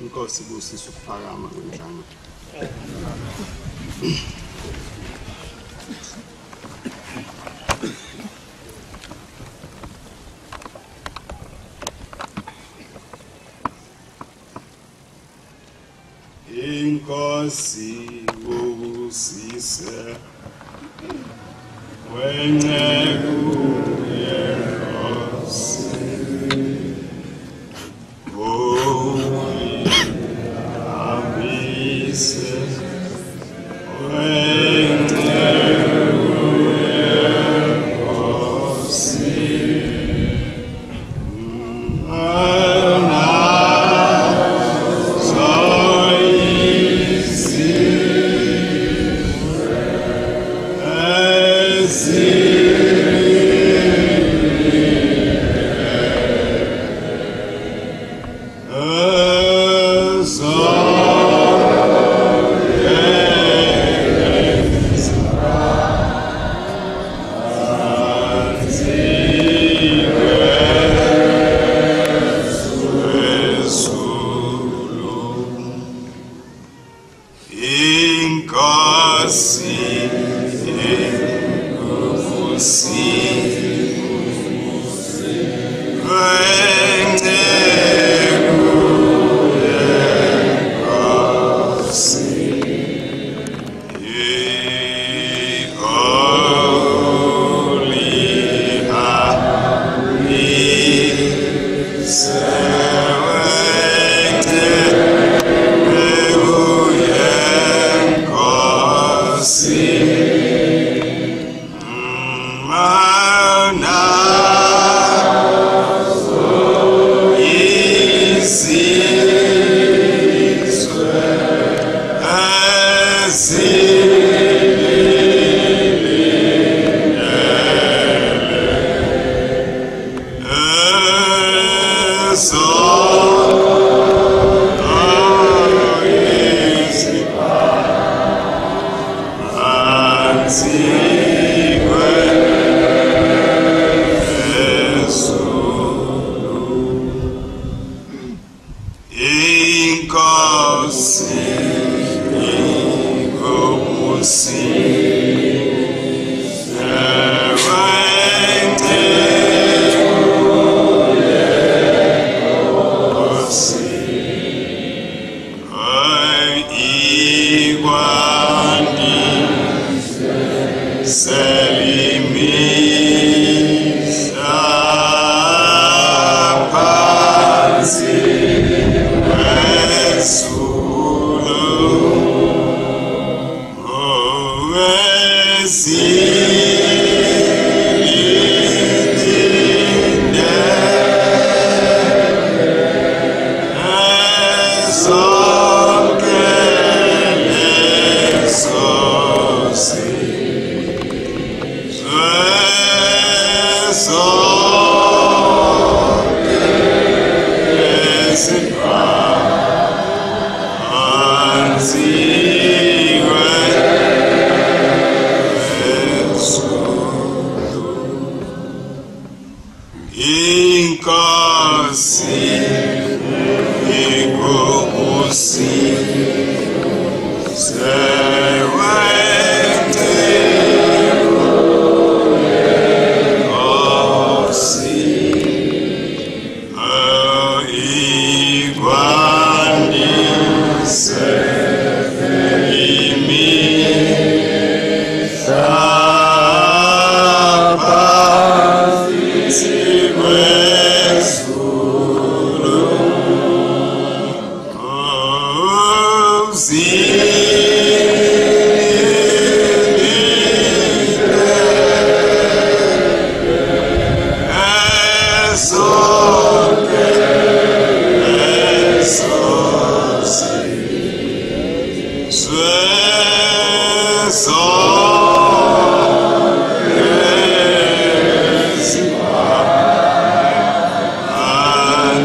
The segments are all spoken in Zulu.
Inkosi busisa ukuphakama kunjani. Inkosi busise wenceku yenkosi.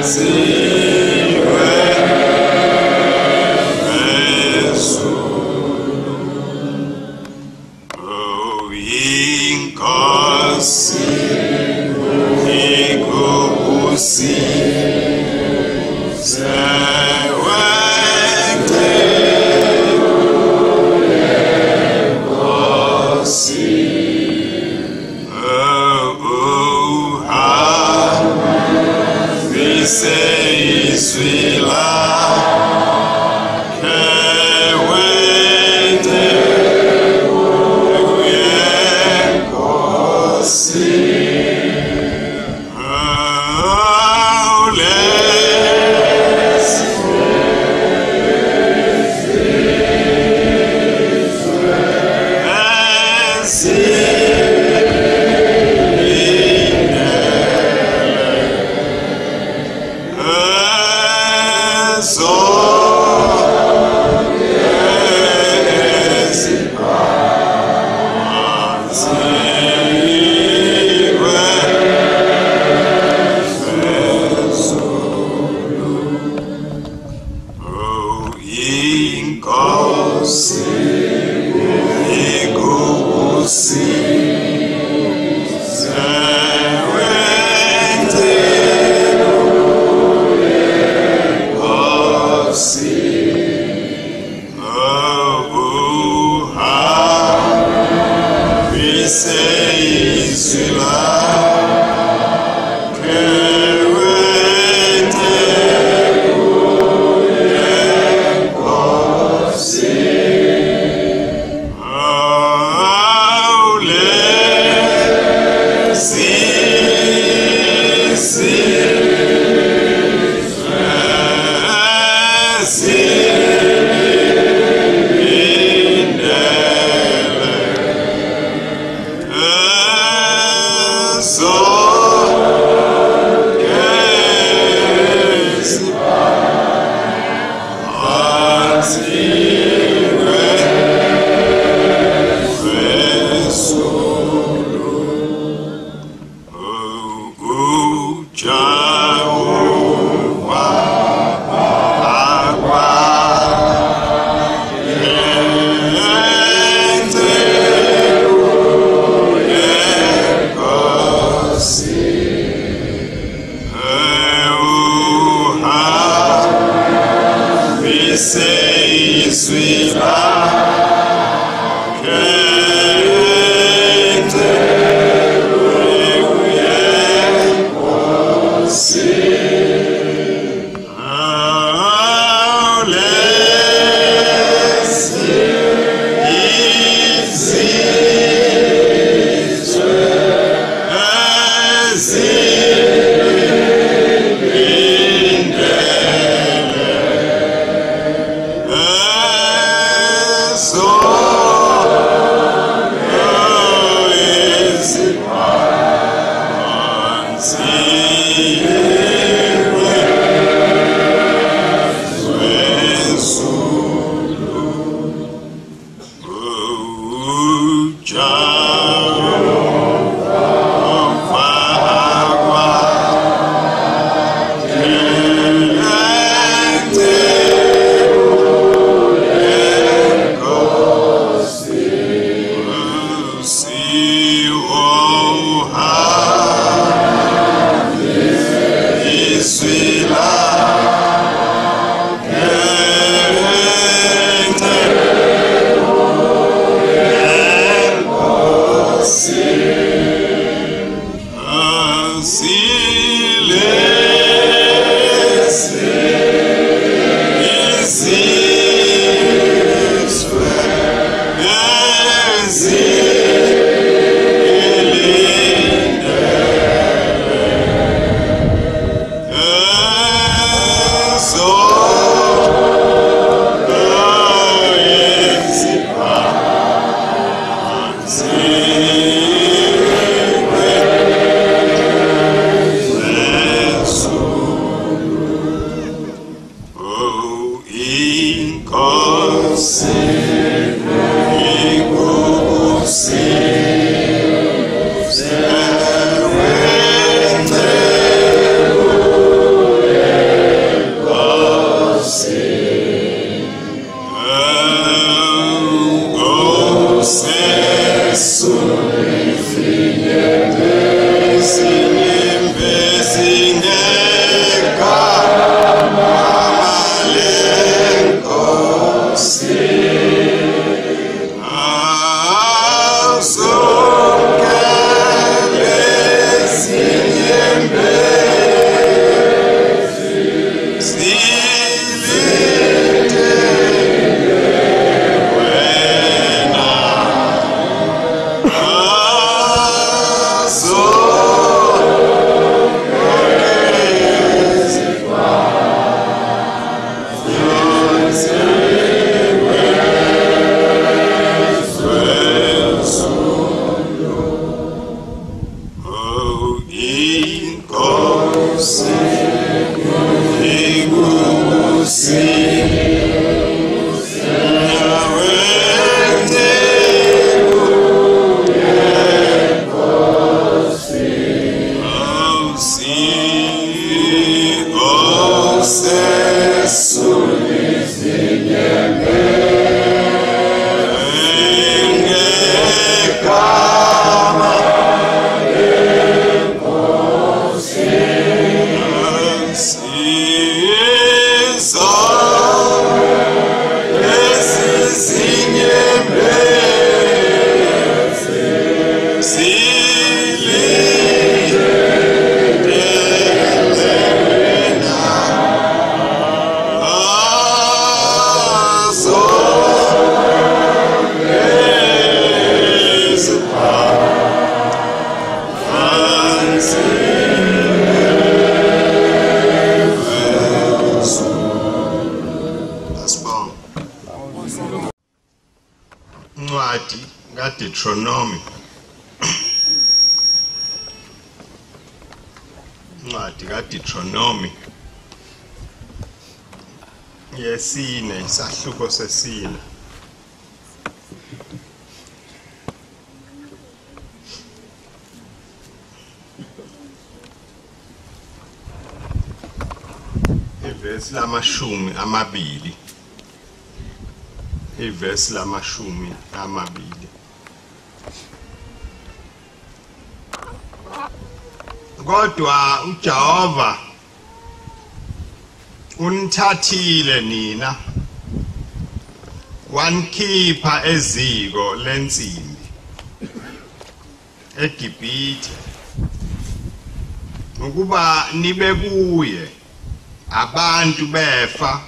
See incwadi kaDeuteronomy incwadi kaDeuteronomy yesine isahluko sesine ivesi lamashumi amabili ivesi lamashumi amabili kodwa uJehova unithathile nina wankhipha eziko lensimbi eGibhithe ukuba nibe kuye abantu befa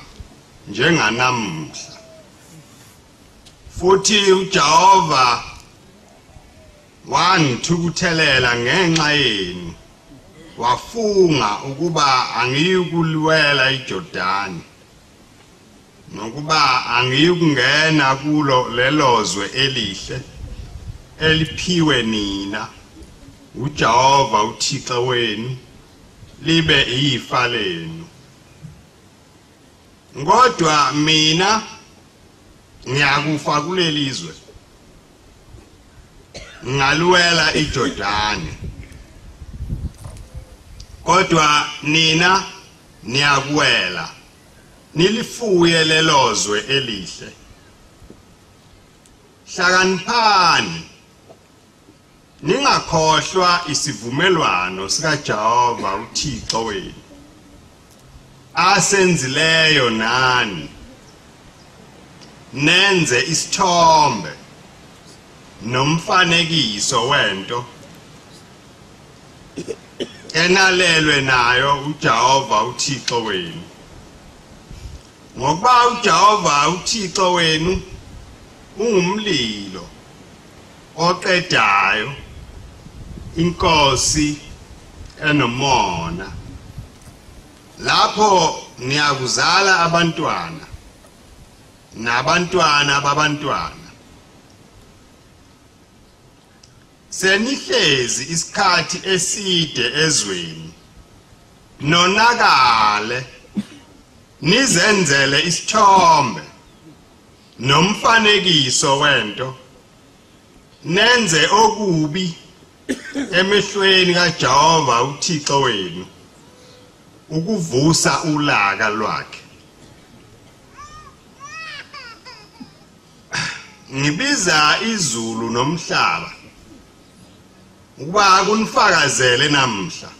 njenganamuhla futhi uJehova wangithukuthelela ngenxa yenu wafunga ukuba angiyukulwela iJordani nokuba angiyukungena kulo lelozwe elihle eliphiwe nina uJehova uThixo wenu libe ifa lenu kodwa mina ngiyakufa kulelizwe ngaluwela iJordani kodwa nina niyakuwela nilifuye lelozwe elihle hlakaniphani ningakhohlwa isivumelwano sikaJehova uThixo wenu asenzileyo nani nenze isithombe nomfanekiso wento enalelwe nayo uJehova uThixo wenu ngoba uJehova uThixo wenu ungumlilo oqedayo inkosi enomona lapho niyakuzala abantwana nabantwana babantwana senihlezi isikhathi eside ezweni nonakale nizenzele isithombe nomfanekiso wento nenze okubi emehlweni kaJehova uThixo wenu ukuvusa ulaka lwakhe ngibiza izulu nomhlaba ukuba kunifakazele namhla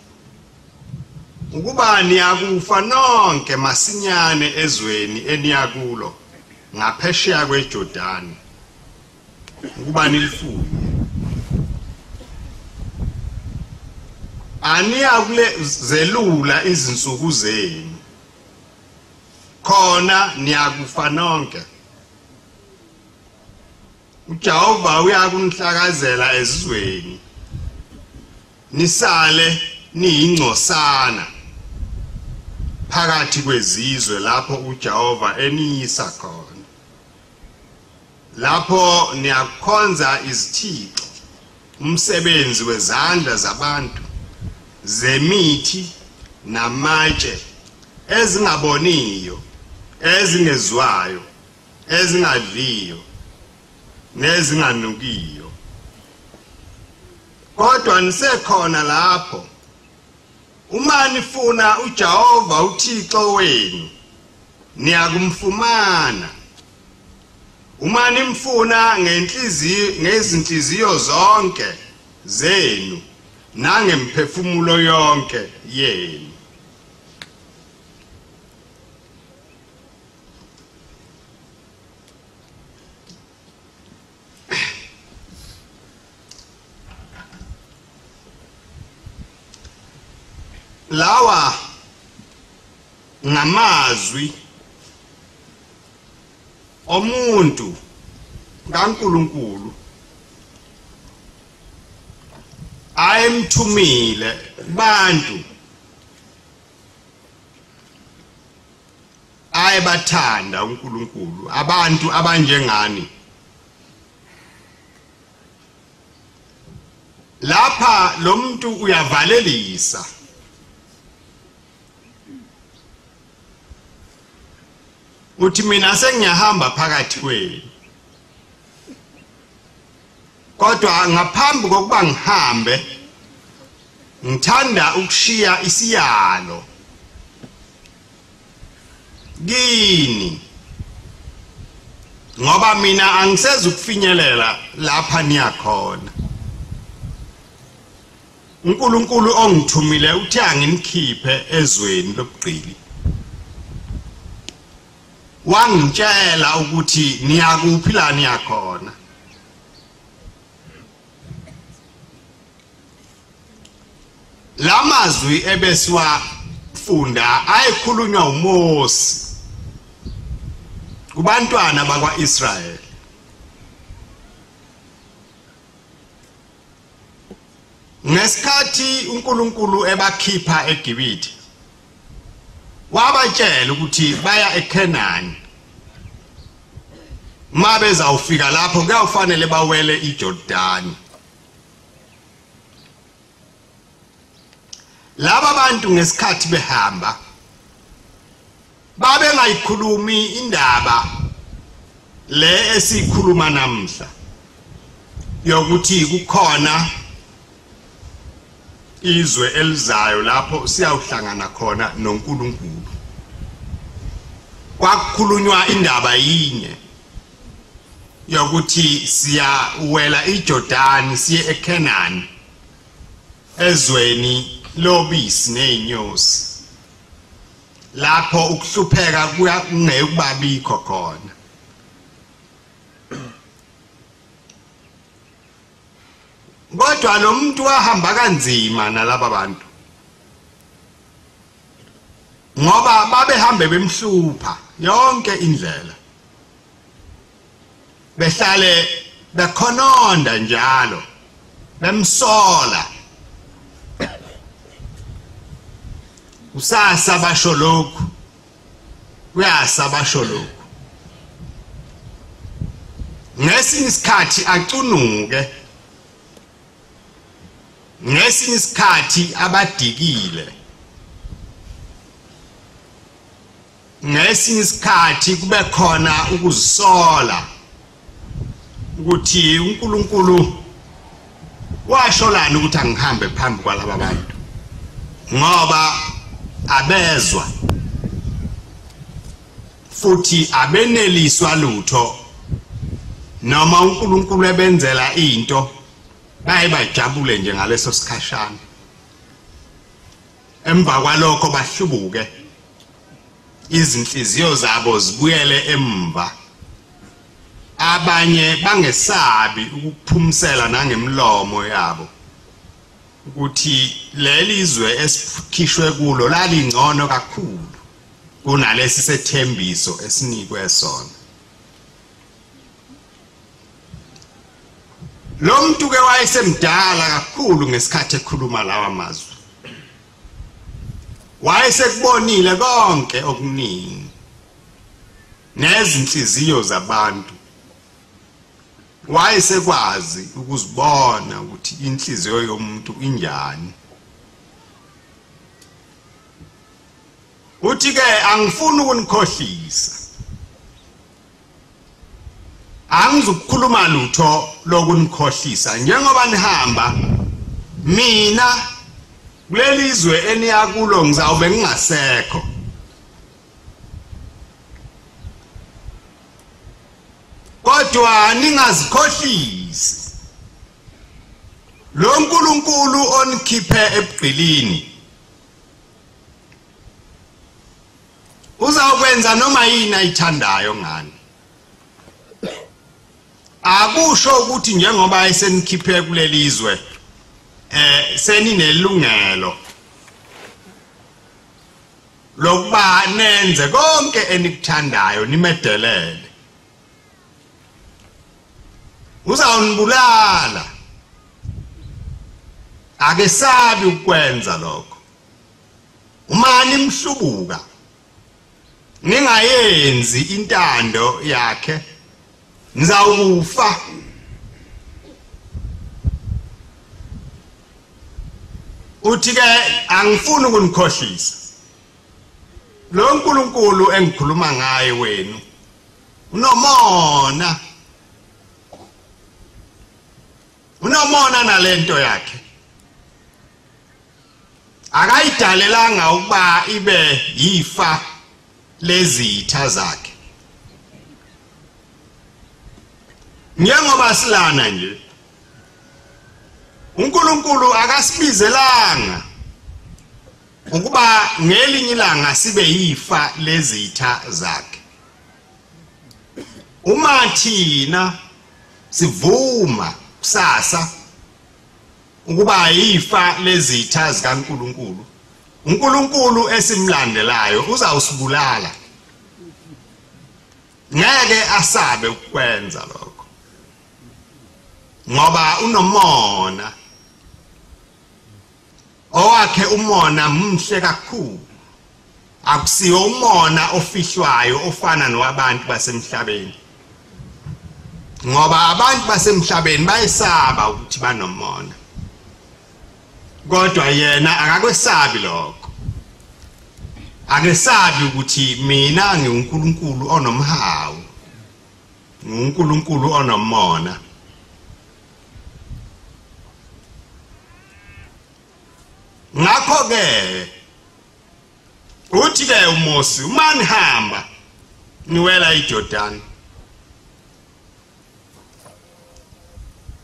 ukuba niyakufa nonke masinyane ezweni eniyakulo ngaphesheya kweJordani ukuba nilifuye aniyakuzelula izinsuku zenu khona niyakufa nonke uJehova uyakunihlakazela ezizweni nisale niyingcosana phakathi kwezizwe lapho uJehova eniyisa khona lapho niyakhonza izithixo umsebenzi wezandla zabantu zemithi namatshe ezingaboniyo ezingezwayo ezingadliyo nezinganukiyo kodwa nisekhona lapho uma nifuna uJehova uThixo wenu niyakumfumana uma nimfuna ngezinhliziyo zonke zenu nangemphefumulo yonke yenu lawa ngamazwi omuntu kaNkulunkulu ayemthumile bantu ayebathanda uNkulunkulu abantu abanjengani lapha lo muntu uyavalelisa uthi mina sengiyahamba phakathi kwenu kodwa ngaphambi kokuba ngihambe ngithanda ukushiya isiyalo kini ngoba mina angiseze ukufinyelela lapha niyakhona uNkulunkulu ongithumile uthi anginikhiphe ezweni lobugqili wangitshela ukuthi niyakuphi la niyakhona lamazwi ebesiwafunda ayikhulunywa uMose kubantwana bakwaIsrayeli ngesikhathi uNkulunkulu ebakhipha eGibhithe wabatshela ukuthi baya eKhenani mabeza ufika lapho kuyafanele bawele iJordani laba bantu ngesikhathi behamba babe ngayikhulumi indaba le esikhuluma namhla yokuthi kukhona izwe elizayo lapho siyawuhlangana khona noNkulunkulu kwakukhulunywa indaba yinye yokuthi siyawela iJordani siye eKhenani ezweni lobisi neinyosi lapho ukuhlupheka kungekubabikho khona kodwa lo muntu wahamba kanzima nalabo bantu ngoba babehambe bemhlupha yonke indlela behlale bekhononda njalo bemsola usasa basho lokhu uyasa basho lokhu ngesinye isikhathi acunuke ngesinye isikhathi abadikile ngesinye isikhathi kube khona ukuzisola ukuthi uNkulunkulu washolana ukuthi angihambe phambi kwalaba bantu ngoba abezwa futhi abeneliswa lutho noma uNkulunkulu ebenzela into bayibajabule nje ngaleso sikhashana emva kwalokho bahlubuke izinhliziyo zabo zibuyele emva abanye bangesabi ukuphumisela nangemlomo yabo ukuthi leli izwe esikhishwe kulo lalingcono kakhulu kunalesi sethembiso esinikwe sona lo muntu ke wayesemdala kakhulu ngesikhathi ekhuluma lawa mazwi wayesekubonile konke okuningi nezinhliziyo zabantu wayesekwazi ukuzibona ukuthi inhliziyo yomuntu injani uthi ke angifuni ukunikhohlisa angizukukhuluma lutho lokunikhohlisa njengoba nihamba mina kulelizwe eniyakulo ngizawube ngingasekho kodwa ningazikhohlisi lo uNkulunkulu onikhiphe ebugqilini uzawukwenza noma yini ayithandayo ngani akusho ukuthi njengoba esenikhiphe kulelizwe seninelungelo lokuba nenze konke enikuthandayo nimedelele uzawunibulala ake sabi ukwenza lokho umani mhlubuka ningayenzi intando yakhe nizawufa uthi ke angifuni ukunikhohlisa lo nkulunkulu engikhuluma ngaye wenu unomona nalento yakhe akayidalelanga ukuba ibe yifa lezitha zakhe njengoba silana nje uNkulunkulu akasibizelanga ukuba ngelinye ilanga sibe yifa lezitha zakhe uma thina sivuma kusasa ukuba yifa lezitha zikaNkulunkulu uNkulunkulu esimlandelayo uzawusibulala ngeke asabe ukwenza lokho ngoba unomona owakhe umona mhle kakhulu akusiyo umona ofihlwayo ofana nowabantu basemhlabeni ngoba abantu basemhlabeni bayesaba ukuthi banomona kodwa yena akakwesabi lokho akesabi ukuthi mina ngiuNkulunkulu onomhawu ngiuNkulunkulu onomona ngakho ke uthi ke uMosi uma nihamba niwela iJordani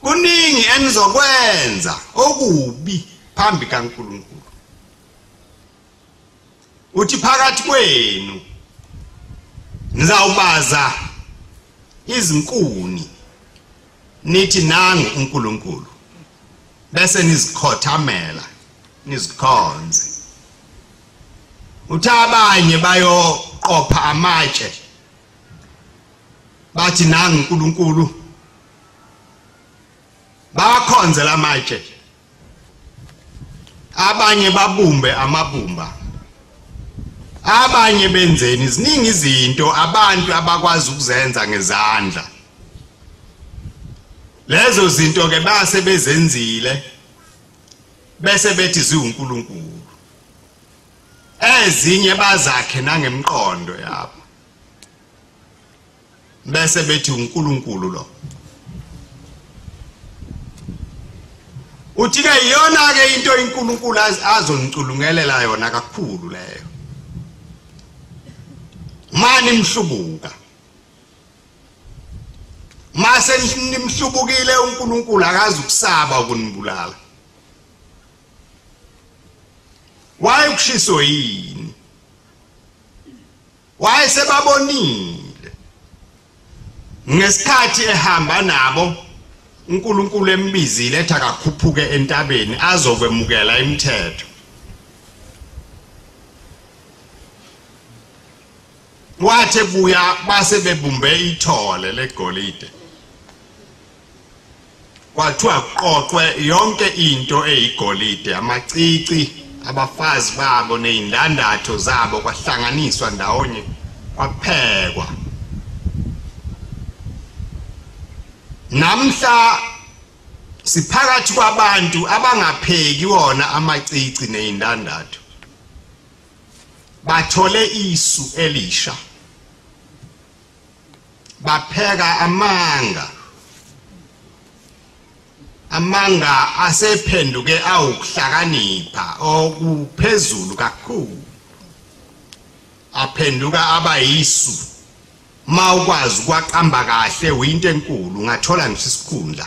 kuningi enizokwenza okubi phambi kaNkulunkulu uthi phakathi kwenu nizawubaza izinkuni nithi nangu uNkulunkulu bese nizikhothamela nizikhonze uthi abanye bayoqopha amatshe bathi nangu uNkulunkulu bakhonze lamatshe abanye babumbe amabumba abanye benzeni iziningi izinto abantu abakwazi ukuzenza ngezandla lezo zinto ke base bezenzile bese bethi ziuNkulunkulu ezinye bazakhe nangemqondo yabo bese bethi uNkulunkulu lo uthi ke iyona ke into uNkulunkulu azoniculungelela yona kakhulu leyo mani mhlubuka mase nimhlubukile uNkulunkulu akazi ukusaba ukunibulala wayekushiso yini wayesebabonile ngesikhathi ehamba nabo uNkulunkulu embizile ethi akakhuphuke entabeni azokwemukela imithetho wathe buya base bebumbe ithole legolide kwathiwa qoqwe yonke into eyigolide amacici abafazi babo nezindandatho zabo kwahlanganiswa ndawonye kwaphekwa namhla siphakathi kwabantu abangapheki wona amacici nezindandatho bathole isu elisha bapheka amanga asephenduke awukuhlakanipha okuphezulu kakhulu aphenduka abayisu mawukwazi kwaqamba kahle uyinto enkulu ngathola nje isikhundla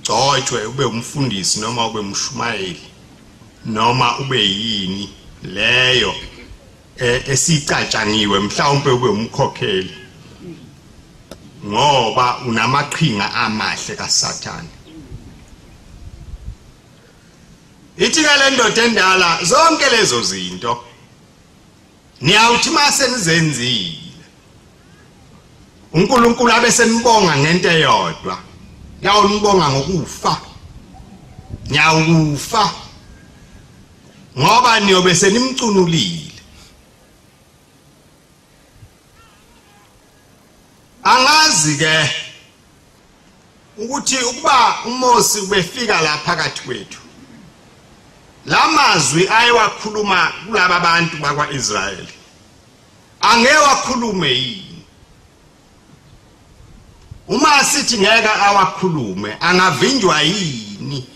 gcotshwe ube umfundisi noma ube umshumayeli noma ube yini leyo esicatshangiwe mhlawumbe ube umkhokheli ngoba unamaqhinga amahle kaSathane ithi ke le ndoda endala zonke lezo zinto niyawuthi mase nizenzile uNkulunkulu abesenibonga ngento eyodwa yawunibonga ngokufa nyawufa ngoba niyobe senimcunulile angazi ke ukuthi ukuba uMosi ubefika la phakathi kwethu lamazwi ayewakhuluma kulaba bantu bakwaIsrayeli angewakhulume yini? Uma sithi ngeke awakhulume angavinjwa yini?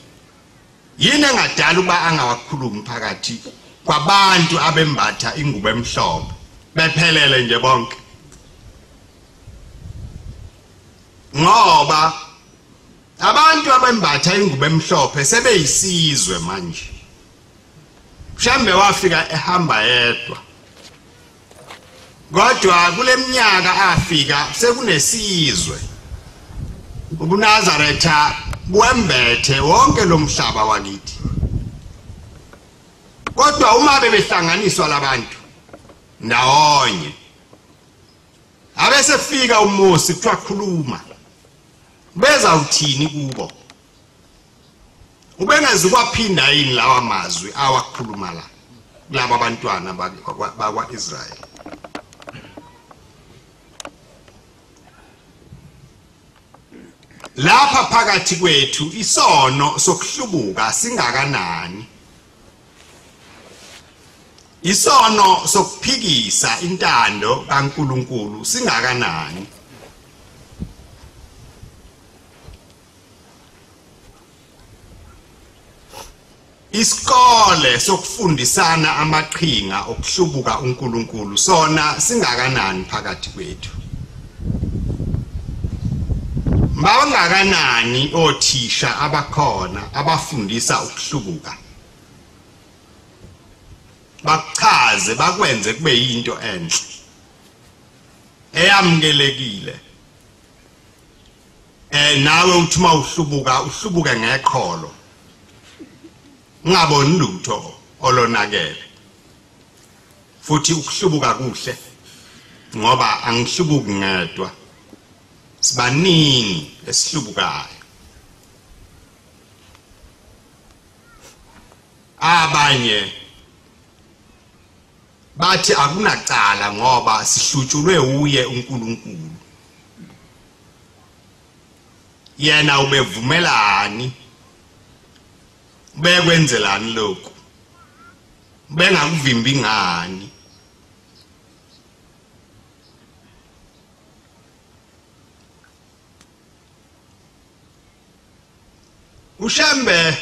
Yini engadala uba angawakhulumi phakathi kwabantu abembatha ingubo emhlophe bephelele nje bonke? Ngoba abantu abembatha ingubo emhlophe sebeyisizwe manje. Mhlambe wafika ehamba yedwa, kodwa kule minyaka afika sekunesizwe. UNazaretha buembethe wonke lo mhlaba wakithi. Kodwa uma bebehlanganiswa labantu ndawonye, abesefika uMosi kuthiwa khuluma, beza uthini kubo? Ubengeze kwaphinda yini lawa mazwi awakhuluma la laba abantwana bakwaIsrayeli? Lapha phakathi kwethu isono sokuhlubuka singakanani. Isono sokuphikisa intando kaNkulunkulu singakanani. Isikole sokufundisana amaqhinga okuhlubuka uNkulunkulu sona singakanani phakathi kwethu. Bangakanani othisha abakhona abafundisa ukuhlubuka, bachaze bakwenze kube yinto enhle eyamukelekile. Nawe uthi uma uhlubuke ngeqholo, ungaboni lutho olonakele. Futhi ukuhlubuka kuhle ngoba angihlubuki ngedwa, sibaningi esihlubukayo. Abanye bathi akunacala ngoba sihlutshulwe uye uNkulunkulu. Yena ubevumelani? Bekwenzelani lokho? Bengakuvimbi ngani? Ushambe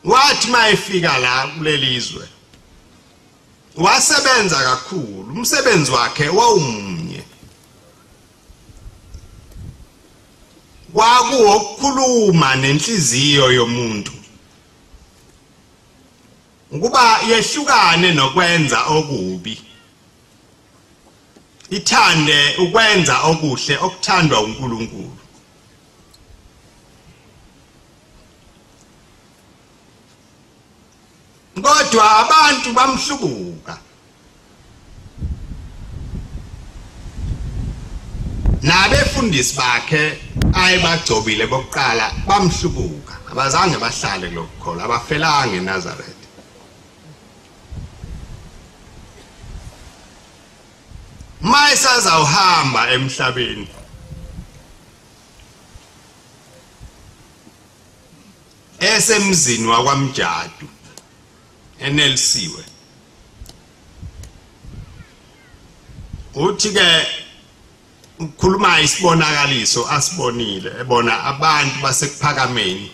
wathi mayefika la kulelizwe wasebenza kakhulu, umsebenzi wakhe wawumunye, kwakuwokukhuluma nenhliziyo yomuntu ukuba yehlukane nokwenza okubi, ithande ukwenza okuhle okuthandwa uNkulunkulu. Kodwa abantu bamhlubuka, nabefundisi bakhe ayebagcobile bokuqala bamhlubuka, abazange bahlale lokukholwa, abafelanga eNazaretha. Mayisaza uhamba emhlabeni, esemzini wakwaMjadu eNelsiwe, uthi ke ukhuluma isibonakaliso asibonile, ebona abantu basekuphakameni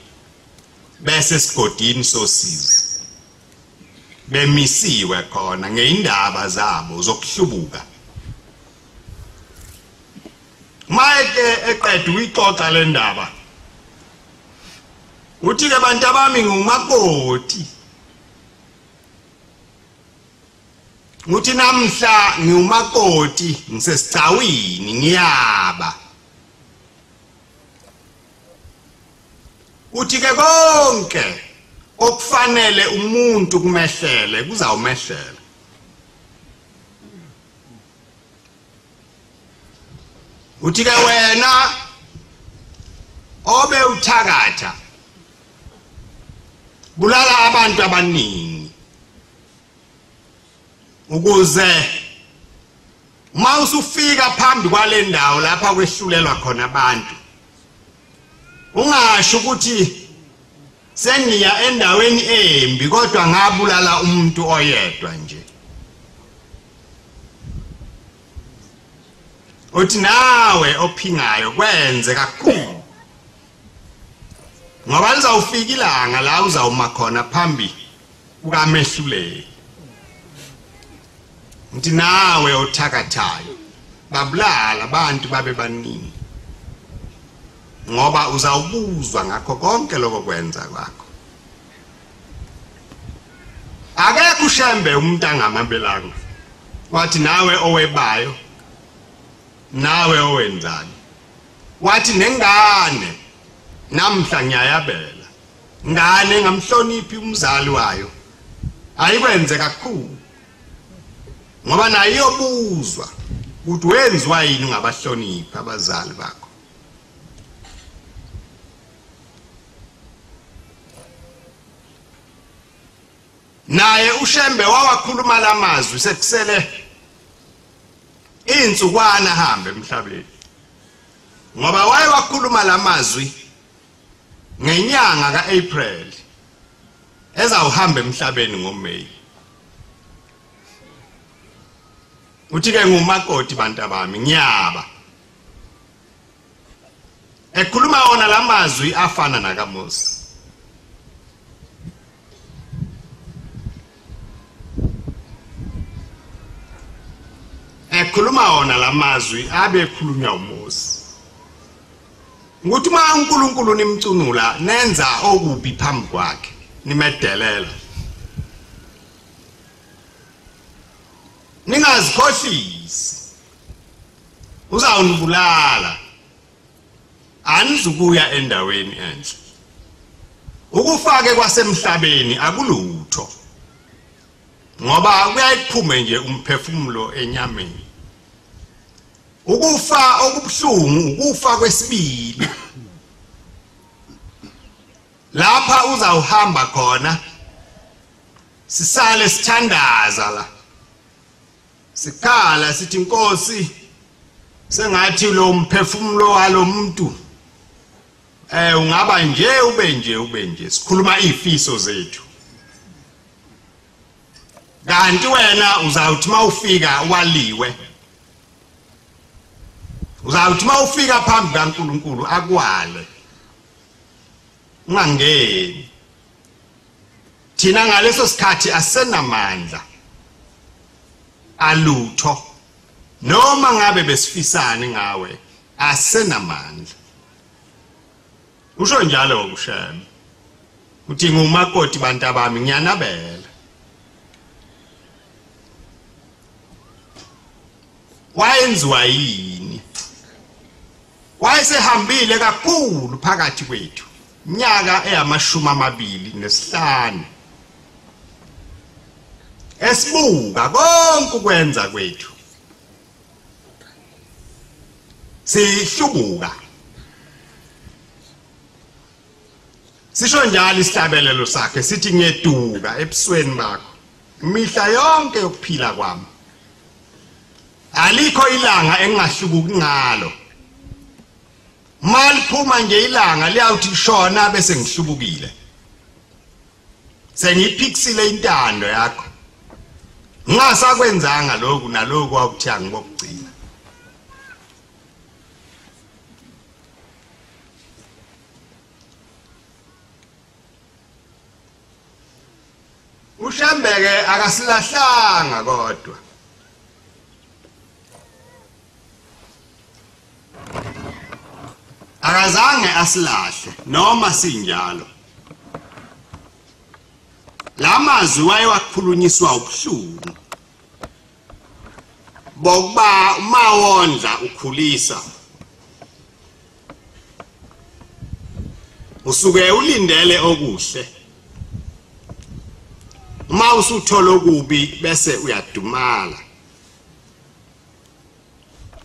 bese sigodini sosizi bemisiwe khona ngeindaba zabo zokuhlubuka. Mayeke eqeda uyixoxa le ndaba, uthi ke bantu abami ngumakoti, uthi namhla ngiumakoti ngisesicawini ngiyaba. Uthi ke konke okufanele umuntu kumehlele kuzawumehlela. Uthi ke wena obe uthakatha bulala abantu abaningi ukuze uma usufika phambi kwale ndawo lapha kwehlulelwa khona abantu ungasho ukuthi sengiya endaweni embi kodwa ngabulala umuntu oyedwa nje. Uthi nawe ophingayo kwenze kakhulu. Ngoba lizawufika ilanga la uzawuma khona phambi kukamehluleli. Uthi nawe othakathayo babulala abantu babe baningi. Ngoba uzawubuzwa ngakho konke lokho kwenza kwakho. Akekho ushembe umuntu angamabelanga. Wathi nawe owebayo nawe owenzani. Wathi nengane namhla ngiyayabela. Ngane ngamhloniphi umzali wayo. Ayikwenze kakhulu. Ngoba nayo iyobuzwa ukuthi wenziwa yini ngabahloniphi abazali bakho. Naye ushembe wawakhuluma lamazwi sekusele insukwana hambe emhlabeni. Ngoba wayewakhuluma lamazwi ngenyanga kaApril ezawuhamba emhlabeni ngoMeyi. Uthi ke ngumakoti bantu bami ngiyaba. Ekhuluma wona lamazwi afana nakaMose. Ekhuluma wona lamazwi abekhulunywa uMose. Ukuthi ma uNkulunkulu nimcunula nenza okubi phambi kwakhe nimedelela. Ningazikhohlisi. Uzawunibulala. Anizukuya endaweni enhle. Ukufake kwasemhlabeni akulutho. Ngoba kuyayiphume nje umphefumulo enyameni. Ukufa okubhlungu ukufa kwesibili. Lapha uzawuhamba khona sisale sithandaza la. Sikhala sithi Nkosi sengathi lo mphefumulo walomuntu ungaba nje ube nje sikhuluma izifiso zethu. Kanti wena uzawuthi mawufika waliwe. Uzawuthi mawufika phambi kaNkulunkulu akwale. Ungangeni. Thina ngaleso sikhathi asenamandla. Alutho. Noma ngabe besifisane ngawe asenamandla. Usho njalo ukushema. Uthi ngumakoti bantu abami ngiyanabela. Wayenziwa yini? Wayesehambile kakhulu phakathi kwethu. Minyaka eyama25. Esibuka konke ukwenza kwethu. Sihlubuka. Sisho njalo isihlabelelo sakhe sithi ngeduka ebusweni bakho. Imihla yonke yokuphila kwami. Alikho ilanga engahlubuki ngalo. Maliphuma nje ilanga liyawuthi shona bese ngihlubukile. Sengiphikisile intando yakho. Ngingasakwenzanga lokhu nalokho awukuthi ngibokugcina. Ushambeke akasilahlanga kodwa. Akazange asilahle noma sinjalo. Lamazwi wayewakhulunyiswa ubuhlungu. Bokuba mawondla ukhulisa. Usuke ulindele okuhle. Uma usuthola okubi bese uyadumala.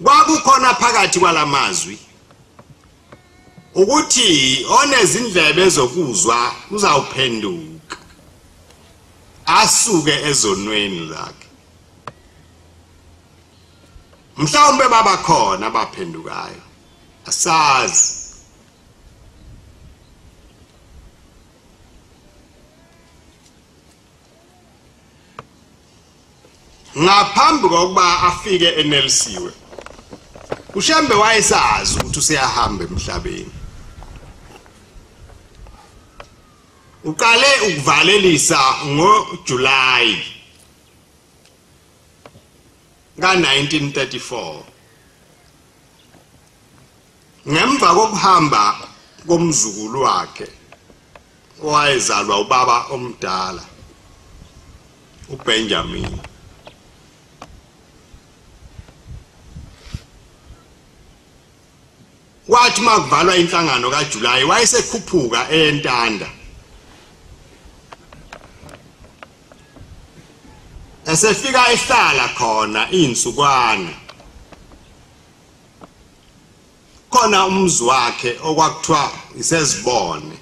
Kwakukhona phakathi kwalamazwi ukuthi onezindlebe zokuzwa uzawuphenduka asuke ezonweni zakhe. Mhlawumbe baba khona abaphendukayo asazi. ngaphambi kokuba afike eNelsiwe uShembe wayesazi ukuthi usiyahamba emhlabeni uqale ukuvalelisa ngoJuly ka1934 ngemva kokuhamba komzukulu wakhe owayezalwa ubaba omdala uBenjamin wathi makuvalwa inhlangano kaJuly wayesekhuphuka eNtanda esefika ehlala khona insukwana khona umzi wakhe okwakuthiwa isezibone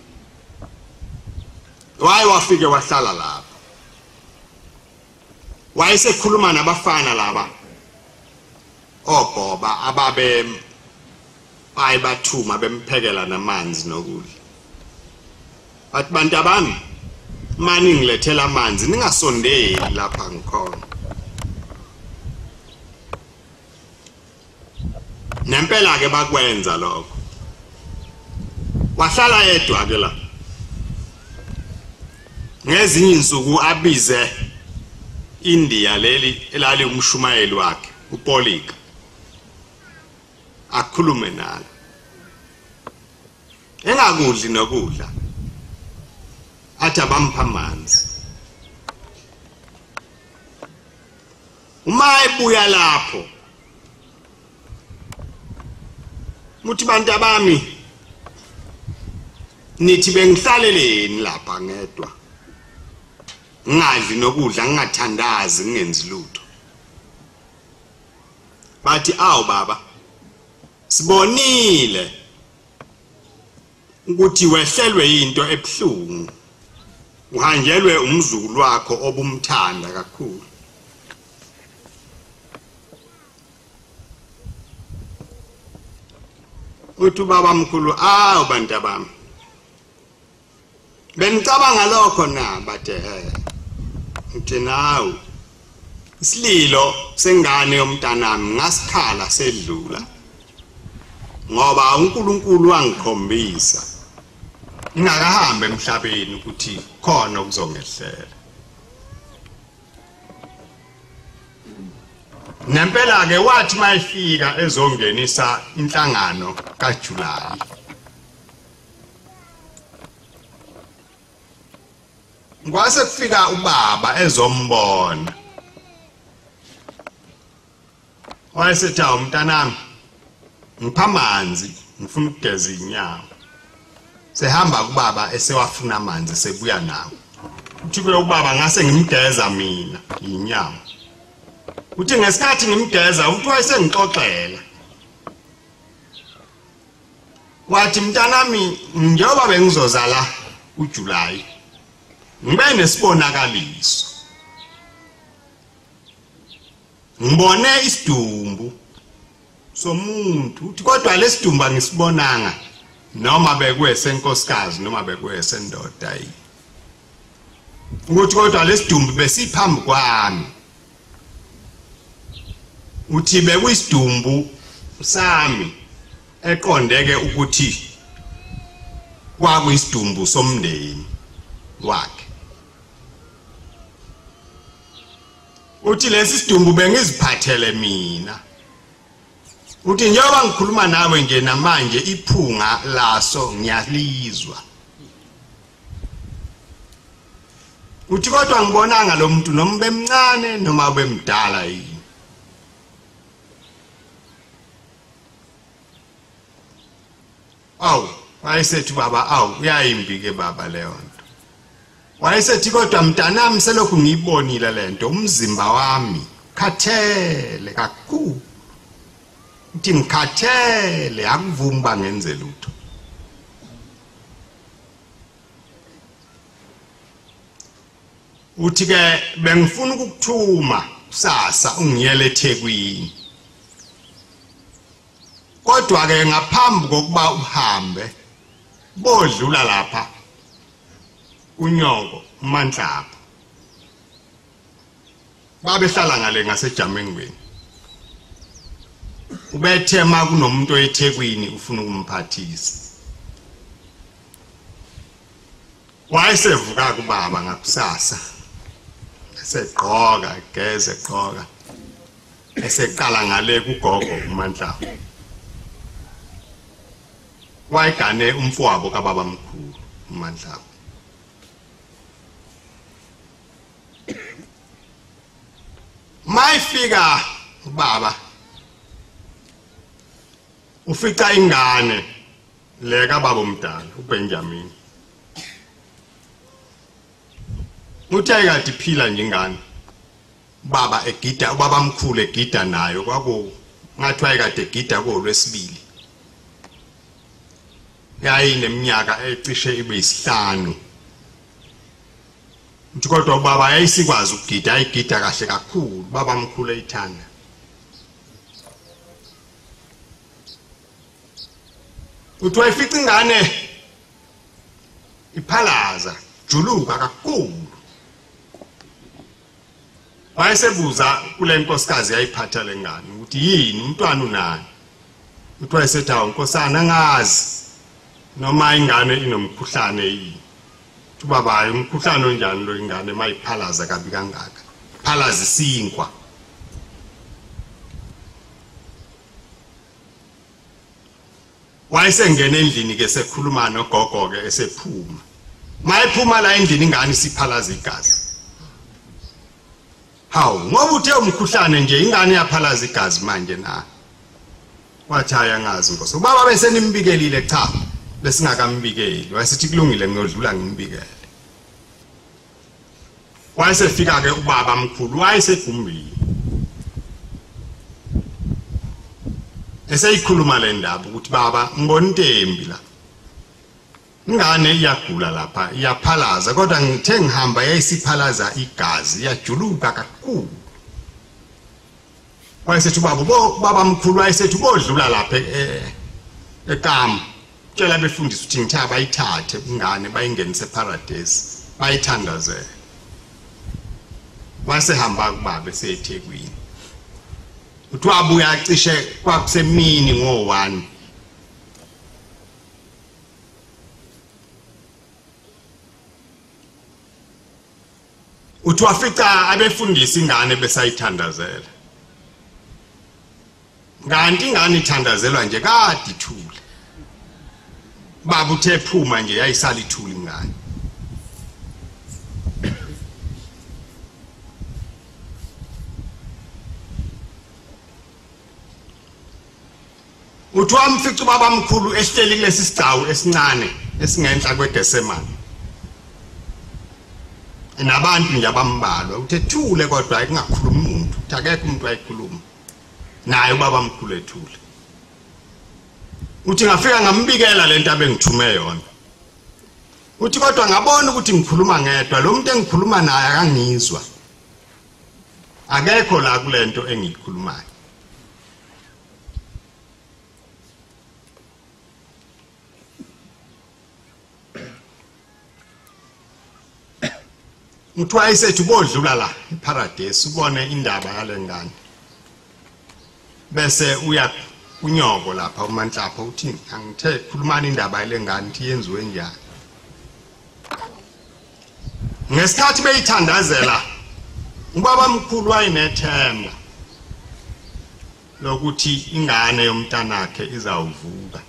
wafike wahlala lapha wayesekhuluma nabafana laba ogoba ababe bathuma bemphekela namanzi nokudla bathi bantu abami mani ngilethela amanzi ningasondeli lapha ngikhona nempela ke bakwenza lokho wahlala yedwa ke la ngezinye insuku abize India leli elali umshumayeli wakhe uPolika akhulume naye engakudli nokudla athi abampa amanzi uma ebuya lapho muthi bantu abami nithi bengihlaleleni lapha ngedwa ngadli nokudla ngingathandazi ngenzi lutho bathi awu baba sibonile ukuthi wehlelwe into ebhlungu uhanjelwe umzukulu wakho obumthanda kakhulu uthi baba mkhulu awu bantu bami benicabanga lokho na bathe uthi nawu isililo sengane yomntanami ngasikhala sedlula ngoba uNkulunkulu wangikhombisa ngingakahambe emhlabeni ukuthi khona ukuzongehlela nempela ke wathi mayifika ezongenisa inhlangano kaJuly ngwase kufika ubaba ezombona wayesethi umntanami ngipha amanzi ngifuna ukugeza inyawo sehamba kubaba esewafuna amanzi sebuya nawo uthi kuye ubaba ngase ngimgeza mina inyawo uthi ngesikhathi ngimgeza uthi wayesengixoxela wathi mntanami njengoba bengizozala uJuly ngibe nesibonakaliso ngibone isidumbu somuntu uthi kodwa lesidumbu angisibonanga noma bekwe senkosikazi noma bekwe sendoda ukuthi kodwa lesidumbu besiphambi kwami uthi bekuyisidumbu sami eqondeke ukuthi kwakuyisidumbu somndeni wakhe uthi lesi sidumbu bengiziphathele mina uthi njengoba ngikhuluma nawe nje namanje iphunga laso ngiyalizwa uthi kodwa ngibonanga lo muntu noma bemncane noma bemdala yini awu wayesethi baba awu uyayimbi ke baba leyo nto wayesethi kodwa mntanami selokhu ngiyibonile lento umzimba wami khathele kakhulu uthi ngikhathele akuvumba ngenze lutho uthi ke bengifuna ukukuthuma kusasa ungiyele eThekwini kodwa ke ngaphambi kokuba uhambe bodlula lapha uNyoko uMandlapha babehlala ngale ngasejamengweni ubethema kunomuntu eThekwini ufuna ukumphathisa wayesevuka kubaba ngakusasa eseqhoka geze eqhoka eseqala ngale kugogo uMandla wayegane umfowabo kababa mkhulu uMandla mayifika ubaba ufica ingane le kababa omdala uBenjamin uthi ayikade iphila nje ingane baba egida ubaba mkhulu egida nayo kwaku ngathi ayikade egida koLwesibili yayineminyaka ecishe ibe 5 uthi kodwa ubaba yayisikwazi ukugida ayigida kahle kakhulu baba mkhulu eyithanda uthi wayifica ingane iphalaza juluka kakhulu wayesebuza kule nkosikazi yayiphatha lengane ukuthi yini umntwana unani uthi wayesethi awu nkosana ngazi noma ingane inomkhuhlane yini uthi baba umkhuhlane onjani lo ingane mayiphalaza kabi kangaka phalaza isinkwa wayesengena endlini ke sekhuluma nogogo ke esephuma mayiphuma la endlini ingane isiphalaza igazi hawu ngoba uthe umkhuhlane nje ingane yaphalaza igazi manje na wathi ayangazi Nkosi ubaba bese nimbikelile cha besingakambikeli wayesithi kulungile ngiyodlula ngimbikele wayesefika ke ubaba mkhulu wayesegumbini eseyikhuluma le ndaba ukuthi baba ngibona intembi la ingane iyagula lapha iyaphalaza kodwa ngithe ngihamba yayisiphalaza igazi iyajuluka kakhulu wayesethi baba mkhulu wayesethi bodlula lapha ekama tshela befundisa ukuthi ngithe bayithathe ingane bayingenise eparadise bayithandazele wasehamba kubaba eseThekwini uthi wabuya acishe kwakusemini ngo1 uthi wafica abefundisa ingane besayithandazela kanti ingane ithandazelwa nje kade ithule baba uthe phuma nje yayisala ithule ingane uthi wamfica ubaba mkhulu ehleli kulesi sigcawu esincane esingenhla kweDesemane nabantu nje abambalwa uthe thule kodwa akungakhuluma umuntu uthi akekho umuntu ayikhuluma naye ubaba mkhulu ethule uthi ngafika ngambikela lento abengithume yona uthi kodwa ngabona ukuthi ngikhuluma ngedwa lo muntu engikhuluma naye akangizwa akekho la kulento engiyikhulumayo uthi wayesethi bodlula la eparadise ubone indaba yalengane bese uya unyoko lapha uManhlapha uthi angithe khulumani indaba yalengane ithi yenziwe njani ngesikhathi beyithandazela ubaba mkhulu wayinethemba lokuthi ingane yomntanakhe izawuvuka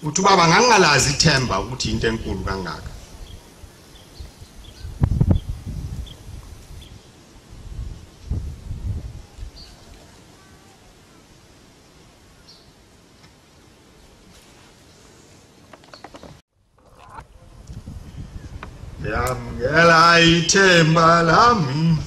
uthi baba ngangalazi ithemba ukuthi into enkulu kangaka yamngela ithemba lami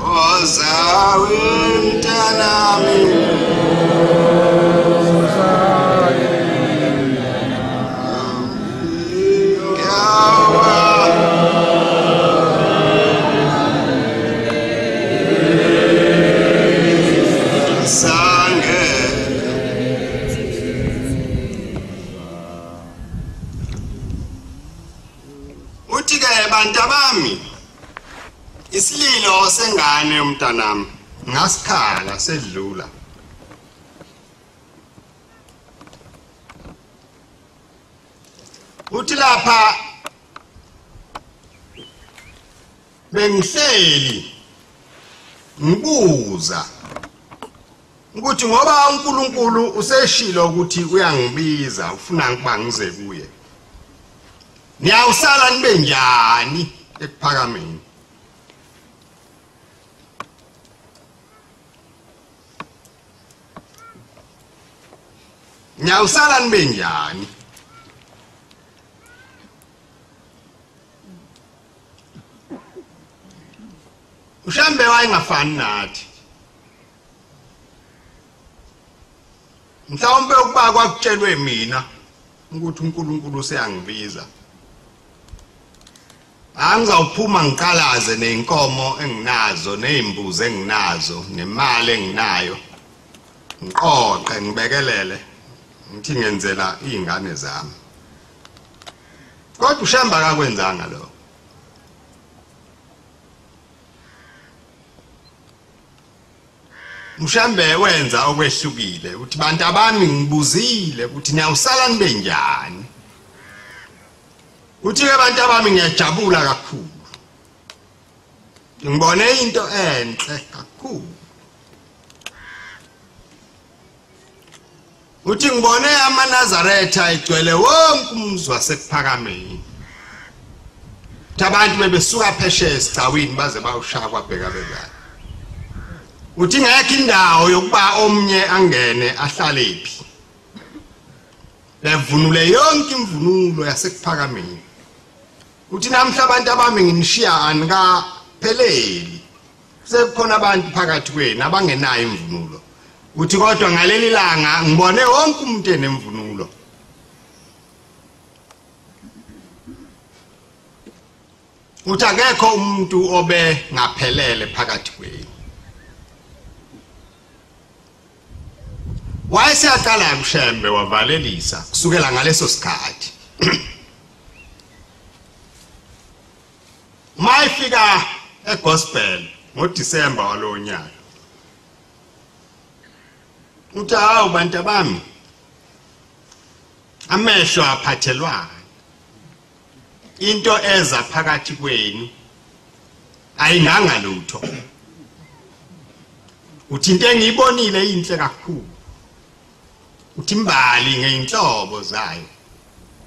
Oza uthi ke bantu bami isililo sengane umntanami ngasikhala sedlula uthi lapha bengihleli ngibuza ukuthi ngoba uNkulunkulu useshilo ukuthi uyangibiza ufuna ukuba ngize kuye niyawusala nibe njani ekuphakameni niyawusala nibe njani ushambe wayengafani nathi mhlawumbe ukuba kwakutshelwe mina ukuthi uNkulunkulu useyangibiza angizawuphuma ngiqalaze nenkomo enginazo nezimbuzi enginazo nemali enginayo ngiqoqe ngibekelele ngithi ngenzela izingane zami kodwa ushamba akakwenzanga lo mshambe wenza okwehlukile uthi bantu abami ngibuzile ukuthi niyawusala nibe njani uthi ke bantu abami ngiyajabula kakhulu ngibone into enhle kakhulu uthi ngibone amaNazaretha egcwele wonke umzi wasekuphakameni abantu bebesuka phesheya esicawini baze bawushaya kwabheka bezana uthi ngeke indawo yokuba omnye angene ahlale phi bevunule yonke imvunulo yasekuphakameni uthi namhla abantu abami nginishiya anikapheleli sekukhona abantu phakathi kwenu abangenayo imvunulo uthi kodwa ngaleli langa ngibone wonke umuntu enemvunulo uthi akekho umuntu obe ngaphelele phakathi kwenu wayesiyaqala uMshembe wavalelisa kusukela ngaleso sikhathi mayifika egospel ngoDisemba walonyaka uthi hawu bantu bami amehlo aphathelwana into eza phakathi kwenu ayinganga lutho uthi into engiyibonile inhle kakhulu uthi imbali ngeinhlobo zayo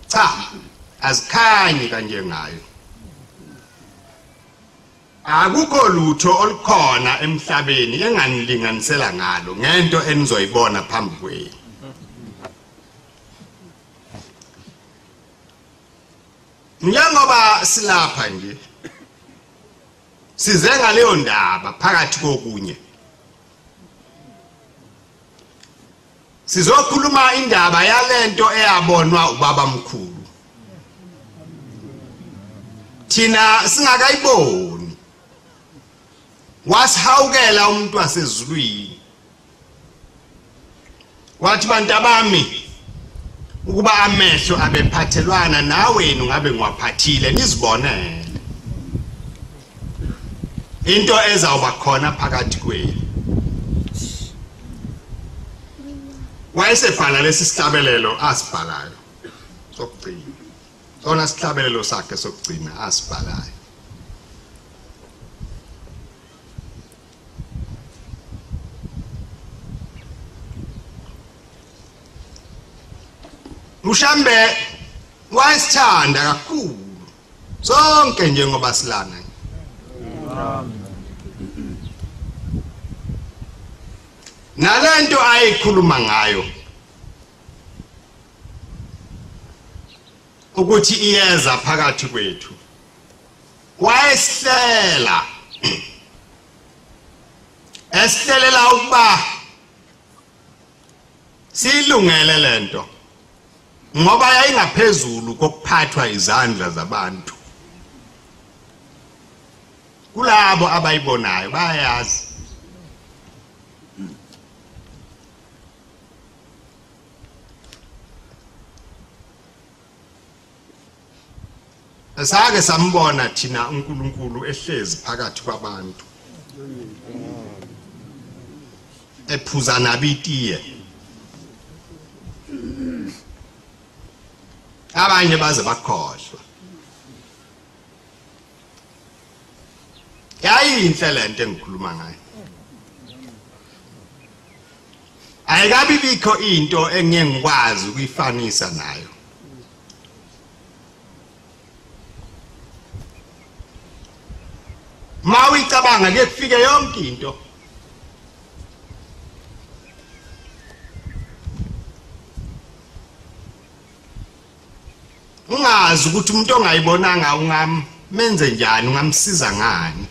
cha azikhanyi kanje ngayo akukho lutho olukhona emhlabeni enganilinganisela ngalo ngento enizoyibona phambi kwenu njengoba silapha nje size ngaleyo ndaba phakathi kokunye sizokhuluma indaba yalento eyabonwa ubaba mkhulu thina singakayiboni wasihawukela umuntu wasezulwini wathi bantu abami ukuba amehlo abephathelwana nawenu ngabe ngwaphathile nizibonele into ezawuba khona phakathi kwenu wayesebhala lesi sihlabelelo asibhalayo sokugcina sona sihlabelelo sakhe sokugcina asibhalayo Mshambe wayesithanda kakhulu sonke njengoba silana nalento ayikhuluma ngayo ukuthi iyeza phakathi kwethu wayesihlela esihlelela ukuba silungele lento ngoba yayingaphezulu kokuphathwa izandla zabantu kulabo abayibonayo bayazi Sake sambona thina uNkulunkulu ehlezi phakathi kwabantu ephuza nabitiye abanye baze bakhohlwa yayinhle lento engikhuluma ngayo ayikabi bikho into engeke ngikwazi ukuyifanisa nayo mawicabanga ke kufike yonke into ungazi ukuthi umuntu ongayibonanga ungamenze njani ungamsiza ngani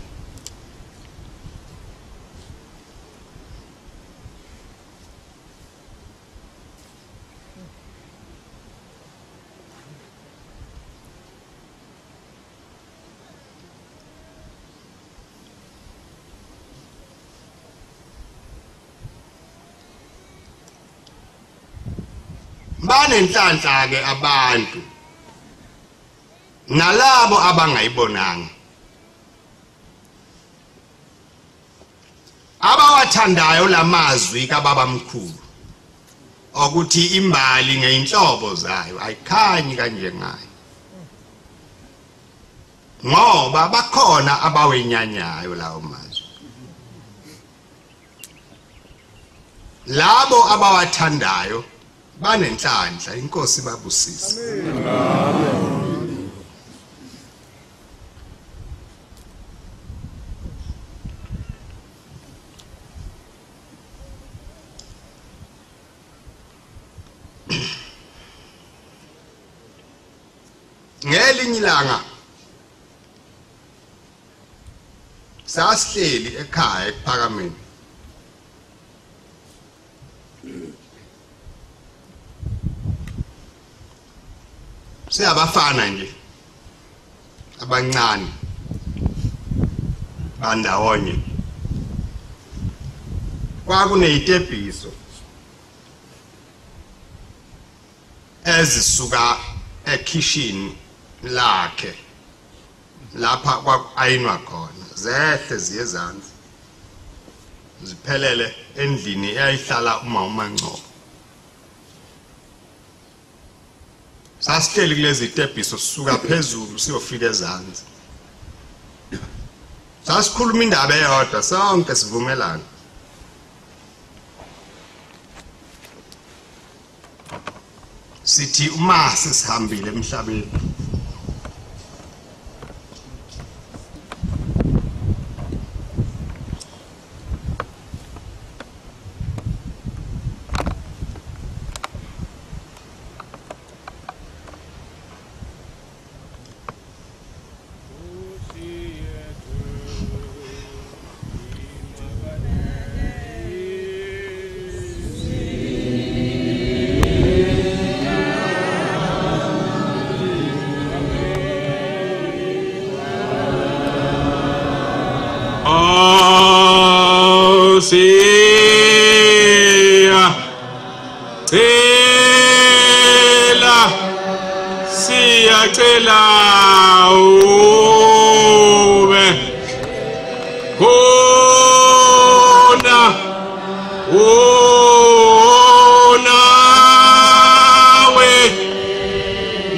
banenhlanhla ke abantu nalabo abangayibonanga abawathandayo lamazwi kaBaba mkhulu ukuthi imbali ngeinhlobo zayo ayikhanyi kanje ngayo ngoba bakhona abawenyanyayo lawo mazwi labo abawathandayo banenhlanhla inkosi babusise amen ngelinye ilanga sasihleli ekhaya ePhakameni siyabafana nje abancane bandawonye kwakunezitebhiso ezisuka ekitchen lakhe lapha kwayinwa khona zehle ziyezansi ziphelele endlini eyayihlala uMaNcolo sasihleli kulezi tebhiso sisuka phezulu siyofika ezansi sasikhuluma indaba eyodwa sonke sivumelana sithi uma sesihambile emhlabeni siyacela ube khona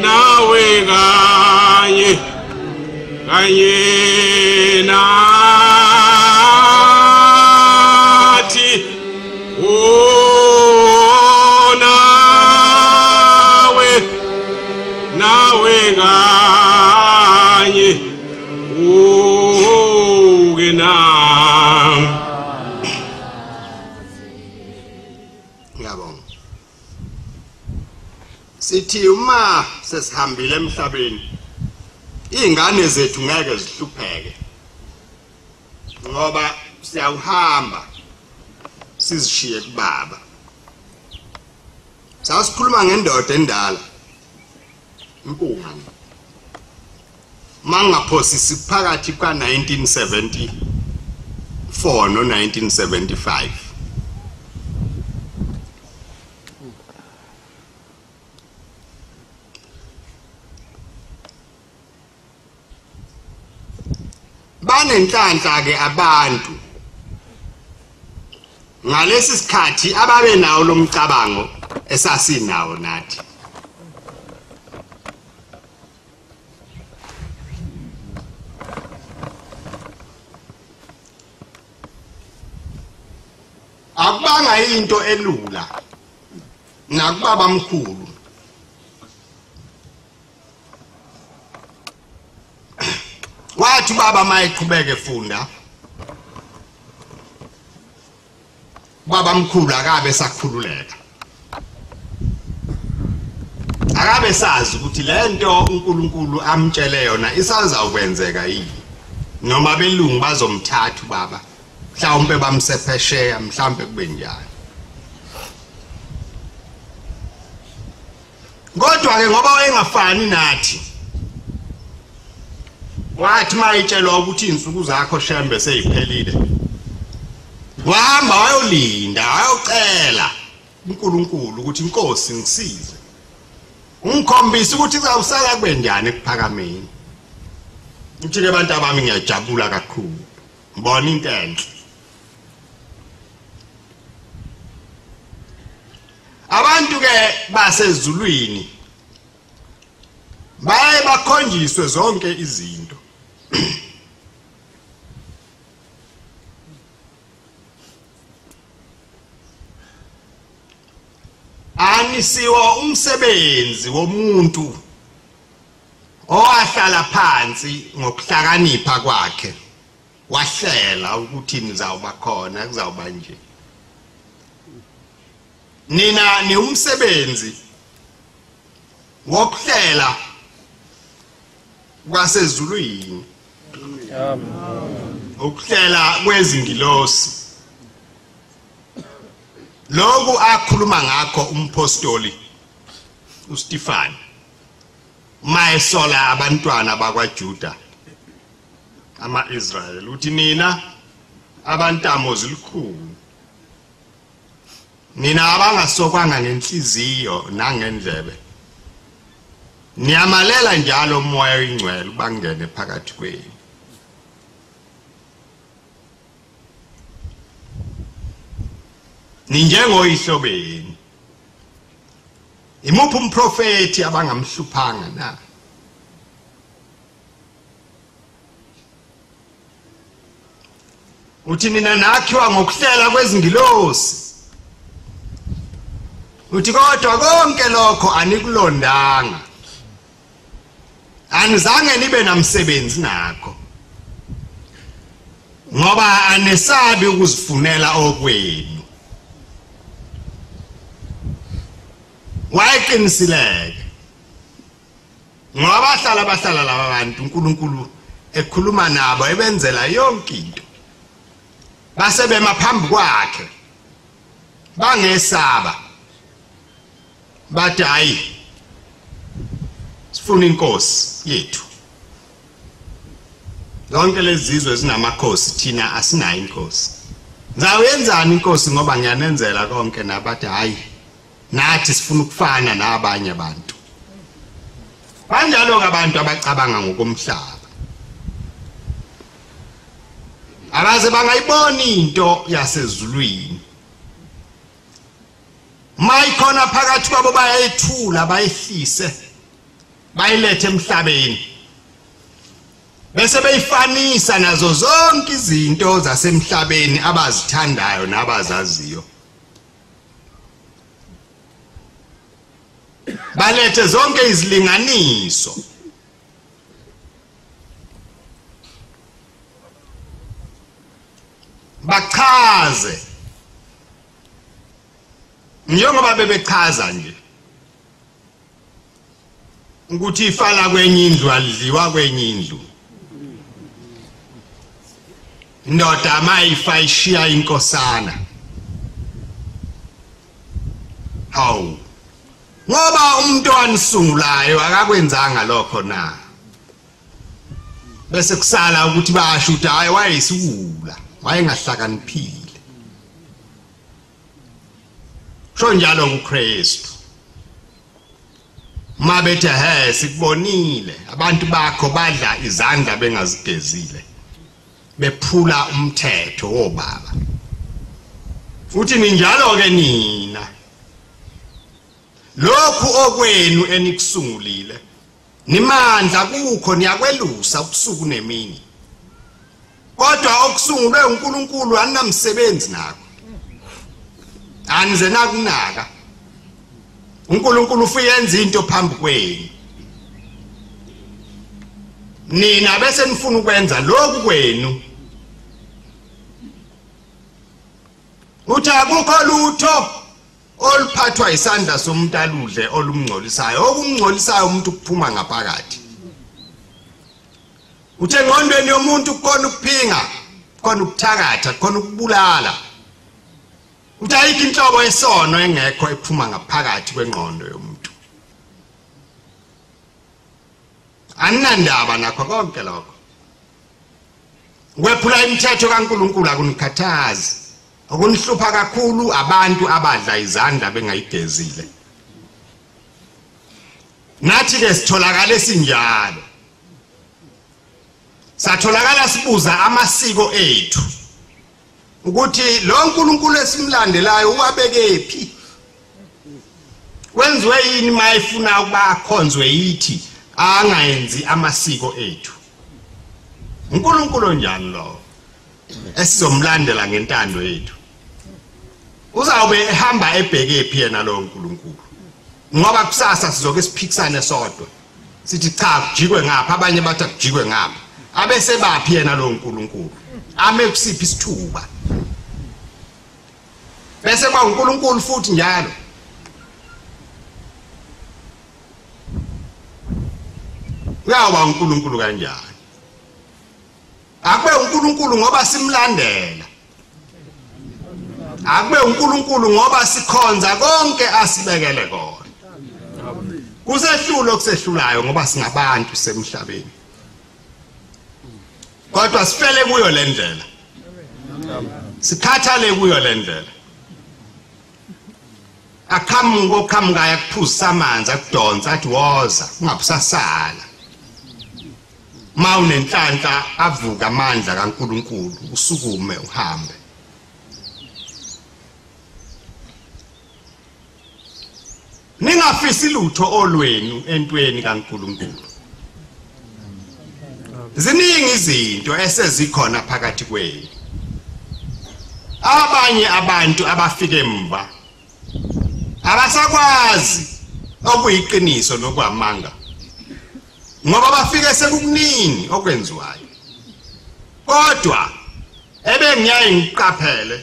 nawe kanye nathi nawe kanye ngiyabonga sithi uma sesihambile emhlabeni izingane zethu ngeke zihlupheke ngoba siyahamba sizishiye kubaba sasikhuluma ngendoda endala impunga mangaphosisi phakathi kwa 1974 no 1975 banenhlanhla ke abantu ngalesi sikhathi ababe nawo lomcabango esasinawo nathi. Akubanga into elula nakubaba mkhulu wathi baba mayiqhubeke efunda baba mkhulu akabe sakhululeka akabe sazi ukuthi lento uNkulunkulu amtshele yona isazawukwenzeka yini noma belungu bazomthatha baba mhlawumbe bamsephesheya mhlawumbe kube njani. Kodwa ke ngoba wayengafani nathi wathi mayitshelwa ukuthi insuku zakho shembe seyiphelile wahamba wayolinda wayocela uNkulunkulu ukuthi inkosi ngisize ungikhombisa ukuthi uzawusala kube njani ekuphakameni. Uthi ke abantu abami ngiyajabula kakhulu ngibona into enhle. Abantu ke basezulwini baye bakhonjiswe zonke izinto. Anisiwa umsebenzi womuntu owahlala phansi ngokuhlakanipha kwakhe wahlela ukuthi nizawuba khona kuzawuba nje. Nina ni umsebenzi wokuhlela kwasezulwini. Ukuhlela kwezingilosi. Lokhu akhuluma ngakho umpostoli uStefan mayesola abantwana bakwaJuda ama-Israyeli uthi nina abantamo zilikhulu nina abangasokwanga ngenhliziyo nangendlebe niyamalela njalo umoya oyingcwele ubangene phakathi kwenu. Ninjengoyihlobeni imuphi umprofeti abangamhluphanga na? Uthi nina nakhiwa ngokuhlela kwezingilosi. Uthi kodwa konke lokho anikulondanga. Anizange nibe namsebenzi nakho. Ngoba anesabi ukuzifunela okwenu. Wayeqinisileke. Ngoba bahlala laba bantu uNkulunkulu ekhuluma nabo ebenzela yonke into. Base bema phambi kwakhe. Bangesaba. Bathi hayi sifuna inkosi yethu. Zonke lezi zizwe zinamakhosi thina asinayo inkosi. Ngizawuyenzani inkosi ngoba ngiyanenzela konke nabathi hayi nathi sifuna ukufana nabanye abantu. Kanjalo ke abantu abacabanga ngokomhlaba. Abaze bangayibona into yasezulwini. Mayikhona phakathi kwabo bayayithula bayihlise bayilethe emhlabeni. Bese beyifanisa nazo zonke izinto zasemhlabeni abazithandayo nabazaziyo. Balethe zonke izilinganiso. Bachaze. Njengoba bebechaza nje. Ukuthi ifala kwenye indlu alidliwa kwenye indlu. Indoda mayifa ishiya inkosana. Hawu. Ngoba umuntu anisungulayo akakwenzanga lokho na. Bese kusala ukuthi bayashuta hayi wayesiwula, wayengahlakaniphile. Sho njalo kuKristu. Mabethe he sikubonile abantu bakho badla izandla bengazigezile. bephula umthetho wobaba futhi ninjalo ke nina lokhu okwenu enikusungulile nimandla kukho niyakwelusa ubusuku nemini kodwa okusungulwe uNkulunkulu anamsebenzi nako anize nakunaka uNkulunkulu uyenza into phambi kwenu nina bese nifuna ukwenza lokhu kwenu uthi akukho lutho oluphathwa isandla somuntu aludle olumngcolisayo okumngcolisayo umuntu kuphuma ngaphakathi uthe ngqondweni yomuntu khona ukuphinga khona ukuthakatha khona ukubulala uthi ayikho inhlobo yesono engekho ephuma ngaphakathi kwengqondo yomuntu anandaba nakho konke lokho wephula imithetho kaNkulunkulu akunikhathazi okunhlupha kakhulu abantu abadla izandla bengayigezile nathi ke sitholakala sinjalo satholakala sibuza amasiko ethu ukuthi lo uNkulunkulu esimlandelayo uwabekephi wenziwe yini mayifuna ukuba akhonzwe yithi angayenzi amasiko ethu uNkulunkulu njani lo esizomlandela ngentando yethu uzawube ehamba ebhekephi yena lo uNkulunkulu ngoba kusasa sizoke siphikisane sodwa sithi cha kujikwe ngapha abanye bathi kujikwe ngapha abese baphi yena lo uNkulunkulu ame kusiphi isithuba bese kwa uNkulunkulu futhi njalo uyawa uNkulunkulu kanjani akube uNkulunkulu ngoba simlandela akube uNkulunkulu ngoba sikhonza konke asibekele kona kusehlulo kusehlulayo ngoba singabantu semhlabeni kodwa sifele kuyo lendlela sikhathale kuyo lendlela akhamuka yakuphuza amanzi akudonsa athi woza ungabusasala mawunenhlanhla avuka amandla kaNkulunkulu usukume uhambe ningafisi lutho olwenu entweni kaNkulunkulu ziningi izinto esezikhona phakathi kwenu abanye abantu abafike emva abasakwazi okuyiqiniso nokwamanga ngoba bafike sekukuningi okwenziwayo kodwa ebengiyaye ngiqaphele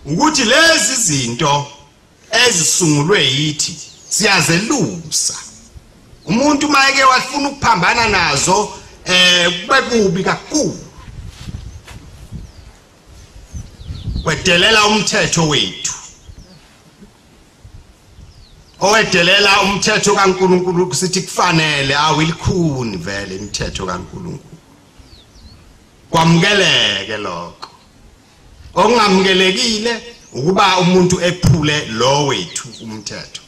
ukuthi lezi zinto ezisungulwe yithi siyazelusa umuntu mayeke wafuna ukuphambana nazo bekubi kakhulu wedelela umthetho wethu owedelela umthetho kaNkulunkulu kusithi kufanele awilikhuni vele imithetho kaNkulunkulu kwamukeleke lokho okungamukelekile ukuba umuntu ephule lo wethu umthetho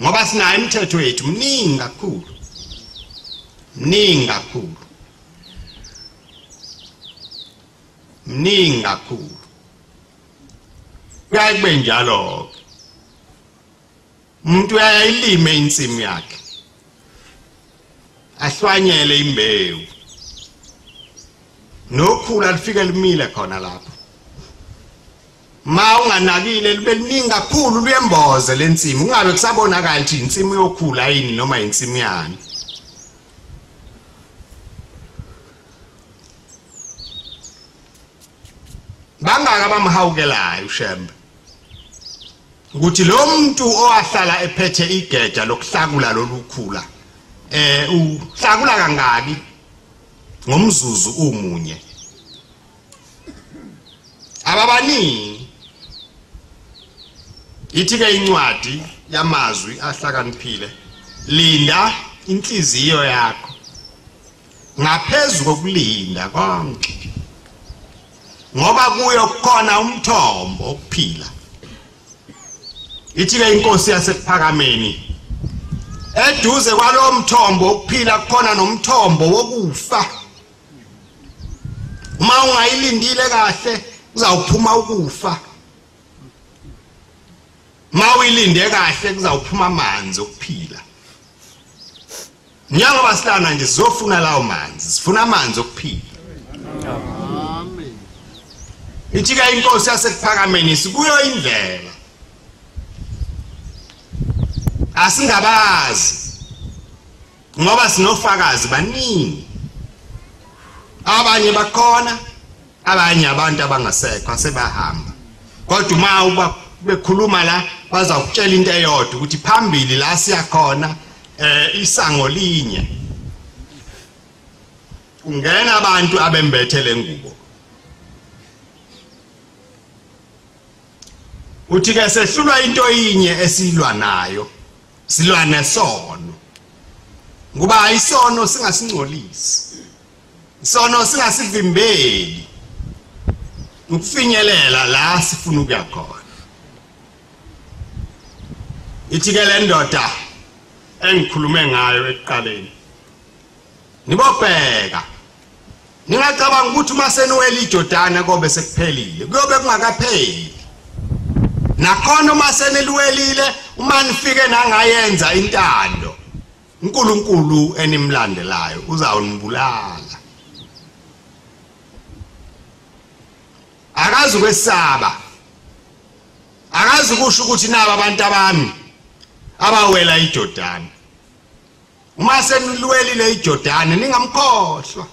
ngoba sinayo imithetho yethu mningi kakhulu mningi kakhulu kuyakube njalo umuntu uyayilime insimu yakhe ahlwanyele imbewu nokhula lifike limile khona lapho ma unganakile libe liningi kakhulu luyemboze lensimu ungabe kusabonakala ukuthi insimu yokhula yini noma insimu yani bangaka bamhawukelayo uShembe ukuthi lo muntu owahlala ephethe igeja lokuhlakula lolukhula uhlakula kangaki ngomzuzu umunye ababaningi ithi ke incwadi yamazwi ahlakaniphile linda inhliziyo yakho ngaphezulu kokulinda konke ngoba kuyo khona umthombo okuphila ithi ke inkosi yasephakameni eduze kwalo mthombo okuphila khona nomthombo wokufa uma ungayilindile kahle uzawuphuma ukufa, uma uyilinde kahle kuzawuphuma amanzi okuphila. Njengoba silana nje sizofuna lawo manzi, sifuna amanzi okuphila. Amen. Ithi ke inkosi yasekuphakameni sikuyo indlela. Asingabazi ngoba sinofakazi baningi. Abanye bakhona, abanye abantu abangasekho asebahamba. Kodwa uma bekhuluma la bazakutshela into eyodwa ukuthi phambili la siyakhona isango linye. Ungena abantu abembethe lengubo. Uthi ke sehlulwa into yinye esilwa nayo, silwa nesono. Ngoba isono singasingcolisi. Isono singasivimbeli ukufinyelela la sifuna ukuya khona. Ithi ke le ndoda engikhulume ngayo ekuqaleni, nibobheka ningacabanga ukuthi uma seniwela iJordani kobe sekuphelile, kuyobe kungakapheli. Nakhona uma seneliwelile, uma nifike nangayenza intando, uNkulunkulu enimlandelayo uzawunibulala. Akazi ukwesaba, akazi ukusho ukuthi naba abantu abami abawela iJordani. Uma seniliwelile iJordani ningamkhohlwa.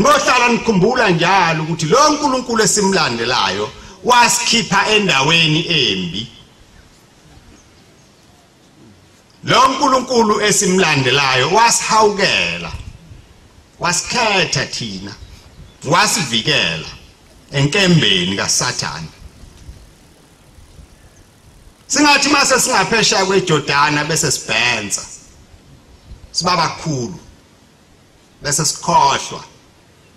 Ngohlala nikhumbula njalo ukuthi lo uNkulunkulu esimlandelayo wasikhipha endaweni embi. Lo uNkulunkulu esimlandelayo wasihawukela, wasikhetha thina, wasivikela enkembeni kaSathane. Singathi mase singaphesha kweJordani bese sibhenza sibaba kakhulu bese sikhohlwa,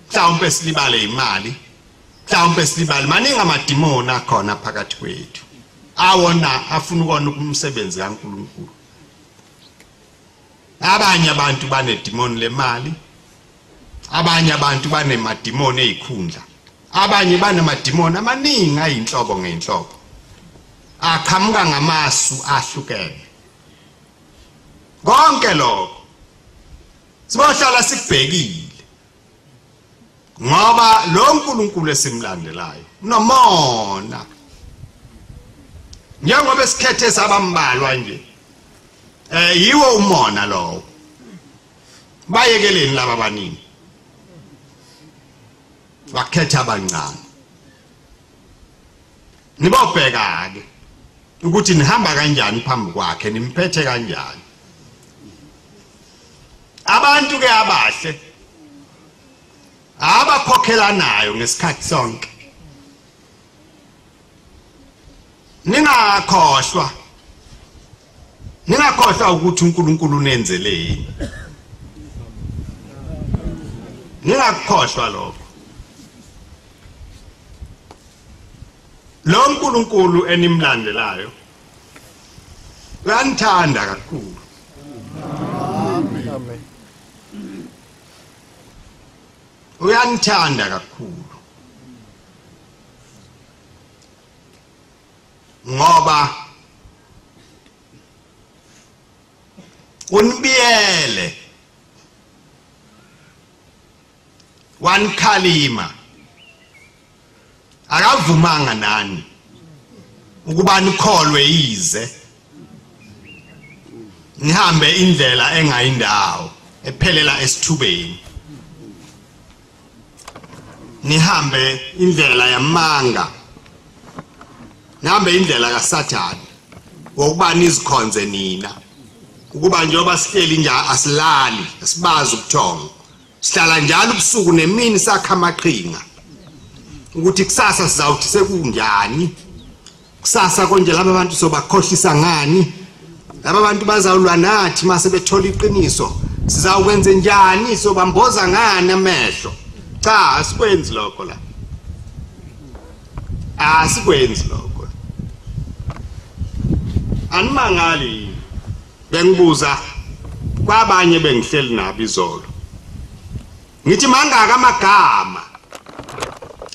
mhlawumbe silibale imali, mhlawumbe silibale maningi amadimoni akhona phakathi kwethu awona afuna ukona umsebenzi kaNkulunkulu. Abanye abantu banedimoni lemali, abanye abantu banemadimoni ezikhundla, abanye banemadimoni amaningi ayinhlobo ngeenhlobo aqhamuka ngamasu ahlukene. Konke lokho sibohlala sikubhekile ngoba lo uNkulunkulu esimlandelayo unomona. Njengoba sikhethe sabambalwa nje, yiwo umona lowo. Bayekeleni laba abaningi, bakhetha abancane. Nibobheka ke ukuthi nihamba kanjani phambi kwakhe, nimphethe kanjani. Abantu ke abahle abakhokhelanayo ngesikhathi sonke. Ningakhohlwa ukuthi uNkulunkulu unenzeleni. Ningakhohlwa lokho. Lo uNkulunkulu enimlandelayo uyanithanda kakhulu. Amen. Uyanithanda kakhulu ngoba unibiyele, wanikhalima, akavumanga nani ukuba nikholwe ize nihambe indlela engayindawo ephelela esithubeni, nihambe indlela yamanga, nihambe indlela kaSathane wokuba nizikhonze nina, ukuba njengoba sihleli nje asilali sibazi ubuthongo, sihlala njalo ubusuku nemini sakha amaqhinga ukuthi kusasa sizawuthi sekunjani, kusasa konje laba bantu sobakhohlisa ngani, laba bantu bazawulwa nathi mase bethola iqiniso, sizawukwenza njani, sobamboza ngani amehlo. Cha, asikwenzi lokho la, asikwenzi lokho. Animangali bengibuza kwabanye bengihleli nabo izolo, ngithi mangaka amagama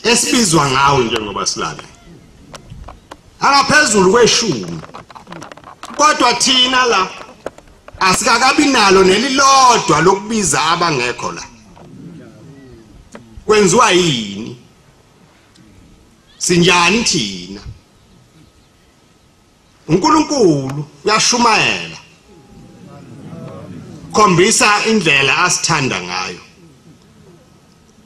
esibizwa ngawo njengoba silale angaphezulu kweshumi kodwa thina la asikakabi nalo nelilodwa lokubiza abangekho la kwenziwa yini sinjani thina uNkulunkulu uyashumayela khombisa indlela asithanda ngayo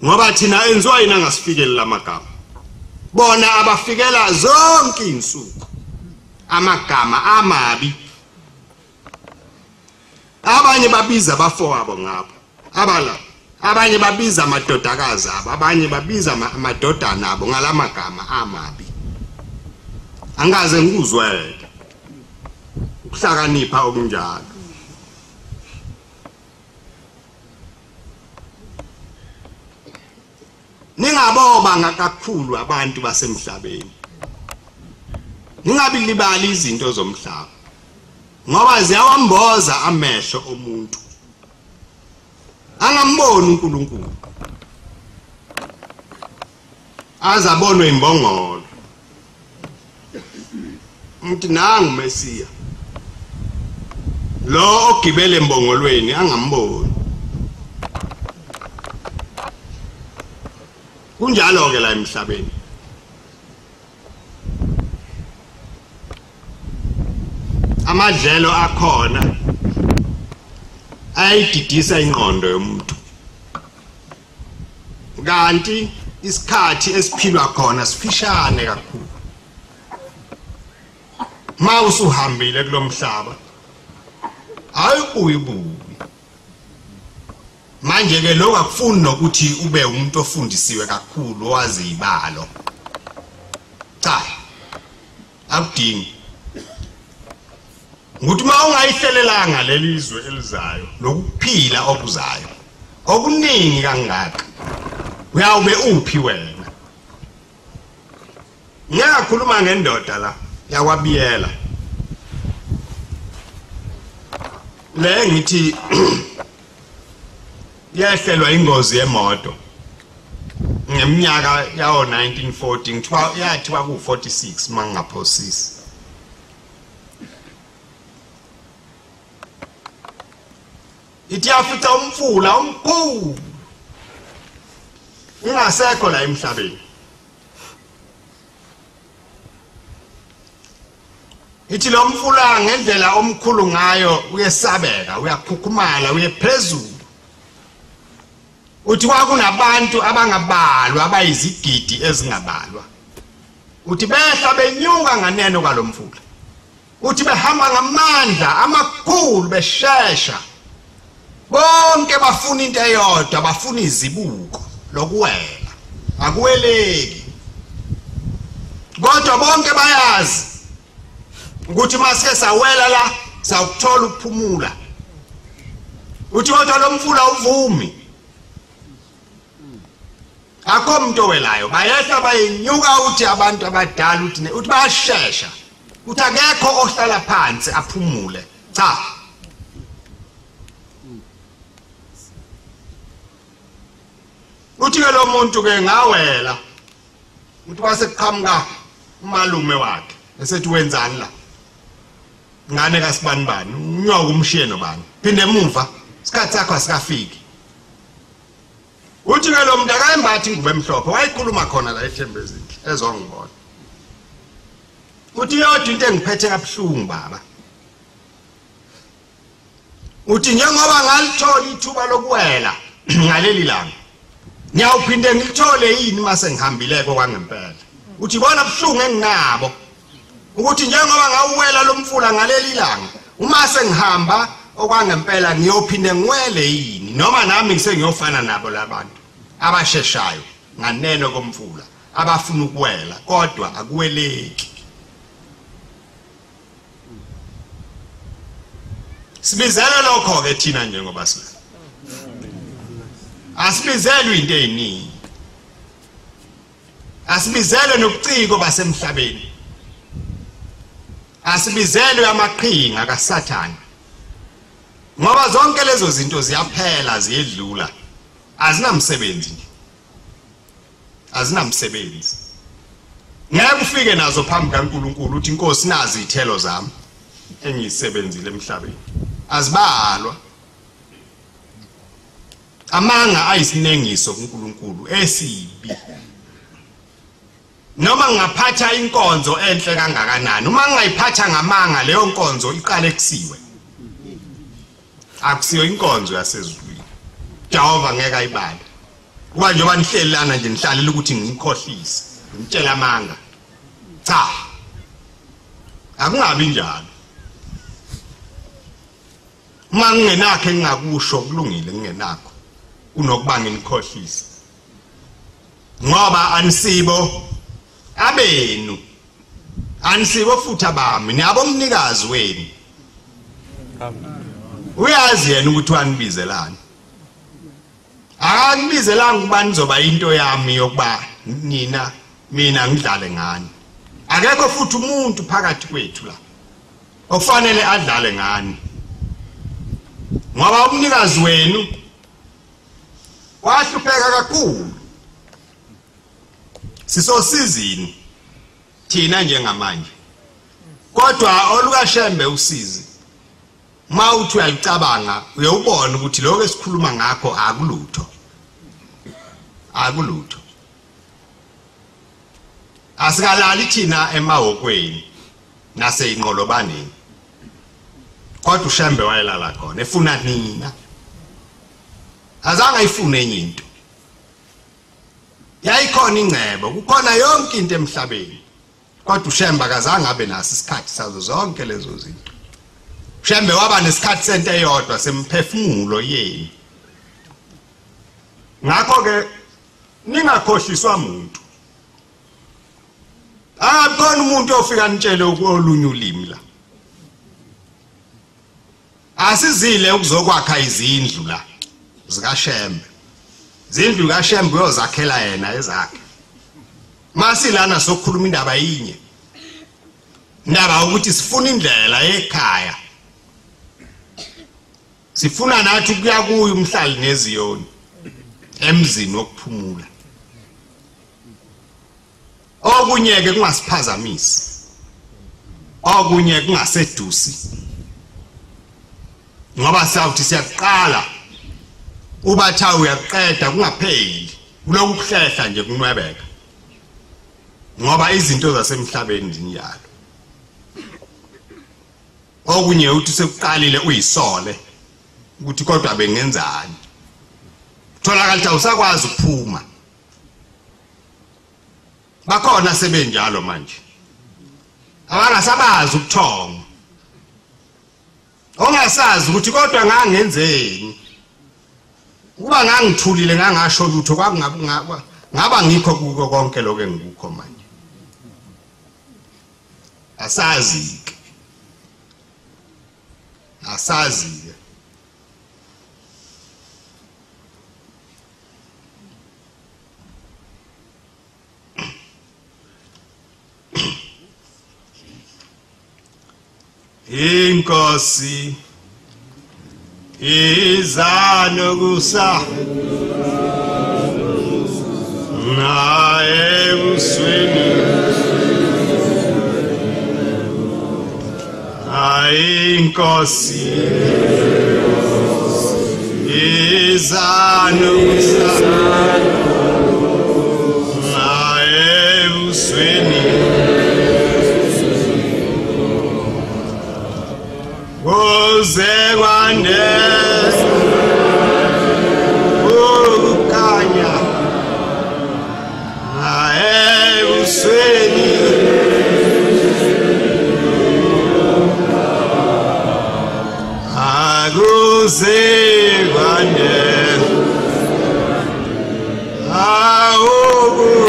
ngoba thina enziwa yina ngasifikele lamagama bona abafikela zonke insuku amagama amabi abanye babiza abafowabo ngabo abala abanye babiza amadodakazi abo abanye babiza amadodana abo ngalamagama amabi angaze ngikuzwele ukuhlakanipha okunjalo ningaboba ngakakhulu abantu basemhlabeni ningabi libali izinto zomhlaba ngoba ziyawamboza amehlo omuntu angamboni uNkulunkulu azabonwe imbongolo umuntu nangu Mesiya lo ogibele embongolweni angamboni kunjalo ke la emhlabeni amadlelo akhona ayididisa ingqondo yomuntu kanti isikhathi esiphilwa khona sifishane kakhulu mawusuhambile kulomhlaba ayikuyibuyi manje ke lokho akufuni nokuthi ube umuntu ofundisiwe kakhulu owazi ibalo cha akudingi ukuthi mawungayihlelelanga lelizwe elizayo lokuphila okuzayo okuningi kangaka uyawube uphi wena ngiyakhuluma ngendoda la yakwabiyela le ngithi yahlelwa ingozi yemoto ngeminyaka yawo 1914 yathi kwaku 46 mangaphosisi ithi yafika umfula omkhulu ingasekho la emhlabeni ithi lo mfula ngendlela omkhulu ngayo uyesabeka uyakhukhumala uyephezulu uthi kwakunabantu abangabalwa abayizigidi ezingabalwa uthi behla benyuka nganeno kwalomfula uthi behamba ngamandla amakhulu beshesha bonke bafuna into eyodwa bafuna izibuko lokuwela akuweleki kodwa bonke bayazi ukuthi masike sawela la sawuthola ukuphumula uthi kodwa lo mfula uvumi akho umuntu owelayo bayehla bayinyuka uthi abantu abadala uthi bayashesha uthi akekho ohlala phansi aphumule cha uthi ke lo muntu ke ngawela uthi wasekuqhamuka umalume wakhe esethi wenzani la ngane kasibani bani unyoka umshiye nobani phinde emuva isikhathi sakho asikafiki uthi ke lo muntu akayembathi ngube emhlophe wayikhuluma khona la eThembezini ezongibona uthi yodwa into engiphethe kabuhlungu baba uthi njengoba ngalithola ithuba lokuwela ngaleli langa ngiyawuphinde ngithole yini mase ngihambile kwangempela uthi bona buhlungu enginabo ukuthi njengoba ngawuwela lo mfula ngaleli langa uma sengihamba okwangempela ngiyophinde ngiwele yini noma nami ngisengiyofana nabo labantu abasheshayo nganeno komfula abafuna ukuwela kodwa akuweleki sibizele lokho ke thina njengoba sila asibizelwe into eyiningi asibizelwe nobuciko basemhlabeni asibizelwe amaqhinga kaSathane ngoba zonke lezo zinto ziyaphela ziyedlula azinamsebenzi azinamsebenzi ngeke ufike nazo phambi kaNkulunkulu uthi inkosi nazi izithelo zami engiyisebenzile emhlabeni azibalwa amanga ayisinengiso kuNkulunkulu esibi noma ngaphatha inkonzo enhle kangakanani uma ngayiphatha ngamanga leyo nkonzo iqale kusiwe akusiyo inkonzo yasezulwini Jehova ngeke ayibale kuba njengoba nihlelana nje nihlalela ukuthi ngikhohlise ngitshela amanga cha akungabi njalo uma ngingenakho engingakusho kulungile ngingenakho kunokuba nginikhohlise ngoba anisibo abenu anisibo futhi abami niyabo umnikazi wenu uyazi yena ukuthi wanibizelani akangibizelanga ukuba nizoba into yami yokuba mina ngidlale ngani akekho futhi umuntu phakathi kwethu la okufanele adlale ngani ngoba umnikazi wenu wahlupheka kakhulu sisosizini thina njengamanje kodwa olukaShembe usizi mawuthi uyacabanga uyobona ukuthi lokho esikhuluma ngakho akulutho asikalali thina emahokweni naseyinqolobaneni kodwa uShembe wayelala khona efuna nina azange ayifune enye into yayikhona ingcebo kukhona yonke into emhlabeni kodwa uShembe akazange abe naso isikhathi sazo zonke lezo zinto uShembe waba nesikhathi sento eyodwa semphefumulo yeni ngakho ke ningakhohliswa umuntu akubona umuntu ofika nitshele olunye ulimi la asizile ukuzokwakha izindlu la zikaShembe izindlu kaShembe uyozakhela yena ezakhe masilana sokukhuluma indaba yinye indaba ukuthi sifuna indlela ekhaya sifuna nathi kuya kuyo umhlali neziyoni emzini wokuphumula okunye ke kungasiphazamisi okunye kungasedusi ngoba sawuthi siyaqala ubatha uyaqeda kungapheli kulokuhlehla nje kunwebeka ngoba izinto zasemhlabeni zinjalo okunye uthi sekuqalile uyisole ukuthi kodwa bengenzani tholakala ukuthi awusakwazi ukuphuma bakhona sebenjalo manje abangasabazi ukuthonga ongasazi ukuthi kodwa ngangenzeni kuba ngangithulile ngangasho lutho ngaba ngikho kuko konke lokho engikho manje asazi inkosi izanokusa nae uswini inkosi izanokusa nae uswini Oze kwande ukanya nae usweni aguze kwande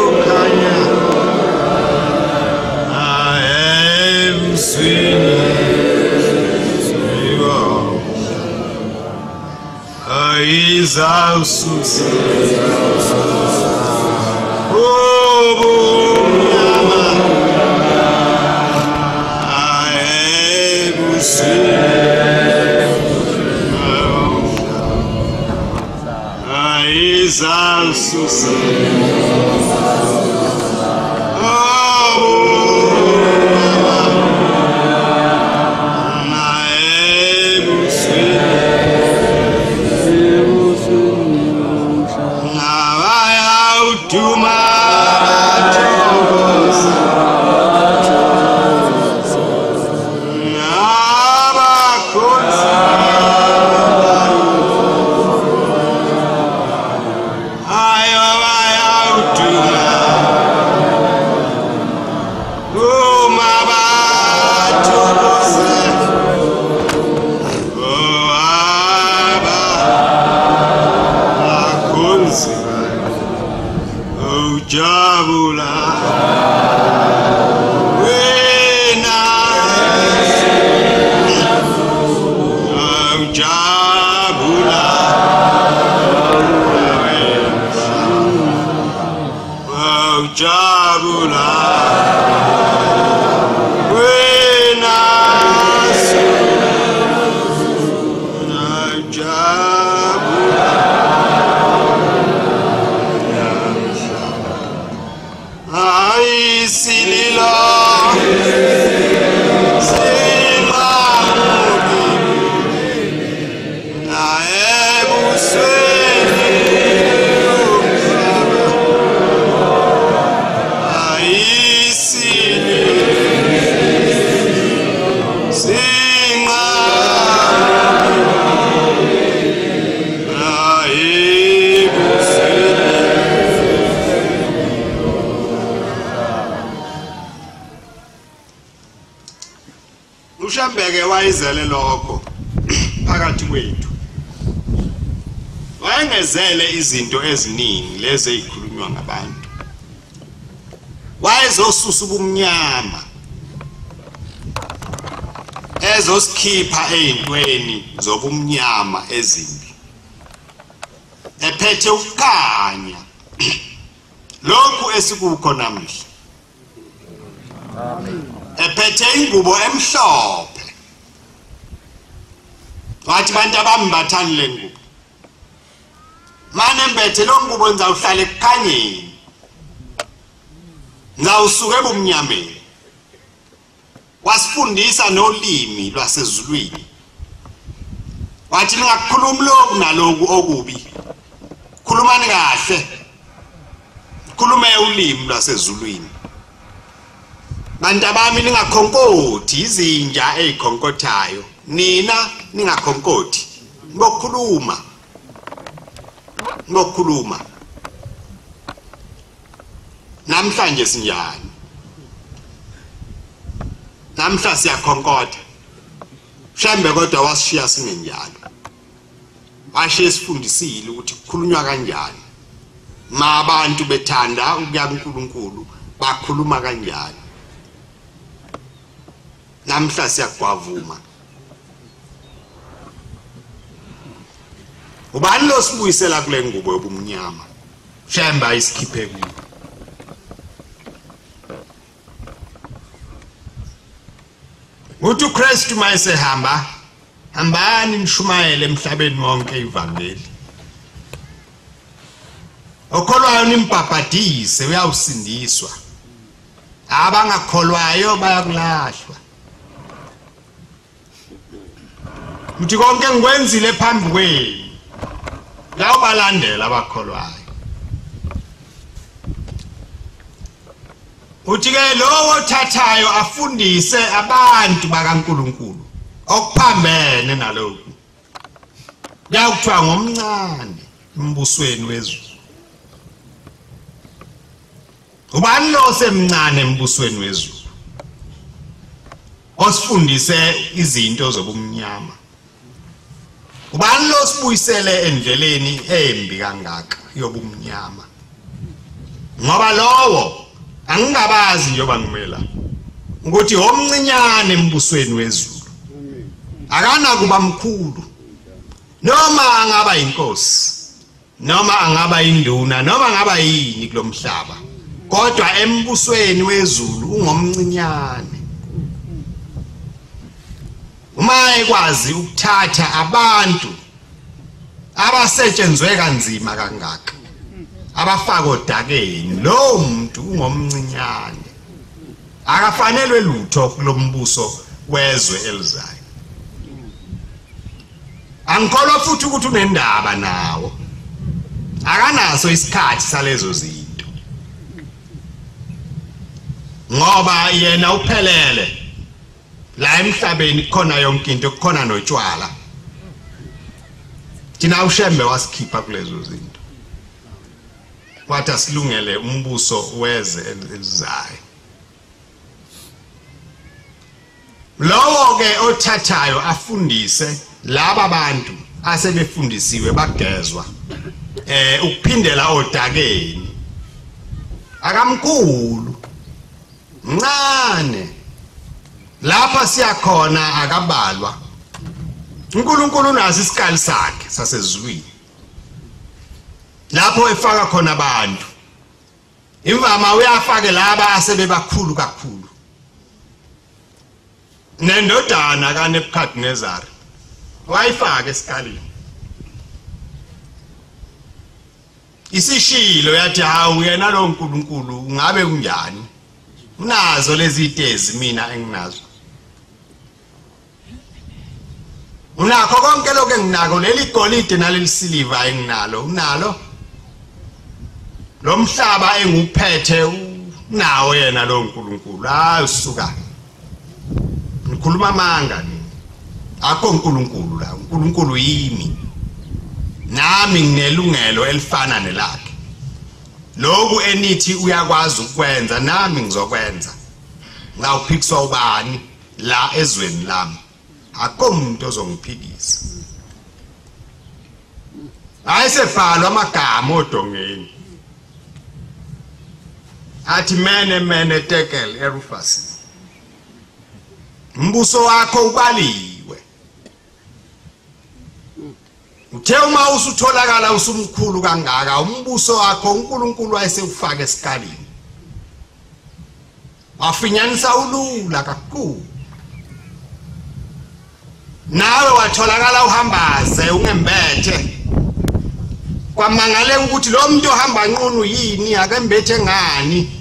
ukanya nae usweni Izausus Obunyama Aebusi Izausus ujabula wena ujabula ujabula wena sililo simamubi aebusweni aisili uShambeke wayizele lokho phakathi kwethu wayengezele izinto eziningi lezi ezikhulunywa ngabantu wayezosusa ubumnyama ezosikhipha ezintweni zobumnyama ezimbi ephethe ukukhanya lokhu esikukho namhla ephethe ingubo emhlophe wathi bantu abambathani lengubo manje mbethe lo ngubo ngizawuhlala ekukhanyeni ngizawusuka ebumnyameni wasifundisa nolimi lwasezulwini wathi ningakukhuluma lokhu naloku okubi khulumani kahle khulume ulimi lwasezulwini bantu abami ningakhonkoti izinja ezikhonkotayo nina ningakhonkoti ngokukhuluma namhlanje sinjani namhla siyakhonkotha Shembe kodwa wasishiya singenjalo washiya sifundisile ukuthi kukhulunywa kanjani abantu bethanda ukuya kuNkulunkulu bakhuluma kanjani namhla siyakwavuma ubani lo sibuyisela kule ngubo yobumnyama Shemba isikhiphe kuyo uthi uKristu mayesehamba hambani nishumayele emhlabeni wonke ivangeli okholwayo nimbhabhadise uyawusindiswa abangakholwayo bayakulahlwa uthi konke ngikwenzile phambi kwenu lawubalandela abakholwayo uthi ke lowo othathayo afundise abantu bakaNkulunkulu okuphambene nalokhu yakuthiwa ngomncane embusweni wezulu ubani lo semncane embusweni wezulu osifundise izinto zobumnyama ubani lo sibuyisele endleleni embi kangaka yobumnyama ngoba lowo angingabazi njengoba ngimela ukuthi omncinyane embusweni wezulu akana kuba mkhulu noma angaba inkosi noma angaba induna noma angaba yini kulomhlaba kodwa embusweni wezulu ungomncinyane uma ekwazi ukuthatha abantu abasetshenzwe kanzima kangaka abafaka odakeni lo muntu ungomncinyane akafanelwe lutho kulombuso wezwe elizayo angikholwa futhi ukuthi unendaba nawo akanaso isikhathi salezo zinto ngoba yena uphelele la emhlabeni khona yonke into khona notshwala thina uShembe wasikhipha kulezo zinto wathi asilungele umbuso weze elizayo lowo ke othathayo afundise laba bantu asebefundisiwe bagezwa ukuphindela odakeni akamkhulu ncane lapha siyakhona akabalwa uNkulunkulu nazi isikali sakhe sasezulwini lapho efaka khona abantu imvama uyafake laba asebebakhulu kakhulu nendodana kaNebukadnezar wayifaka esikalini isishilo yathi hawu yena lo uNkulunkulu ngabe kunjani unazo lezi itezi mina enginazo unakho konke lokho enginako leli golide naleli siliva enginalo unalo lo mhlaba enguphethe unawo yena lo uNkulunkulu hayi usuka ngikhuluma amanga ni akho uNkulunkulu la uNkulunkulu yimi nami nginelungelo elifana nelakhe lokhu enithi uyakwazi ukwenza nami ngizokwenza ngawuphikiswa ubani la ezweni lami akho umuntu ozongiphikisa ayisefalwa amagama odongeni athi mene tekel erufasi umbuso wakho ubaliwe uthe uma usutholakala usumkhulu kangaka umbuso wakho uNkulunkulu ayesewufaka esikalini wafinyanisa ulula kakhulu nawe watholakala uhambaze ungembethe kwamangale ukuthi lo muntu ohamba nqunu yini akembethe ngani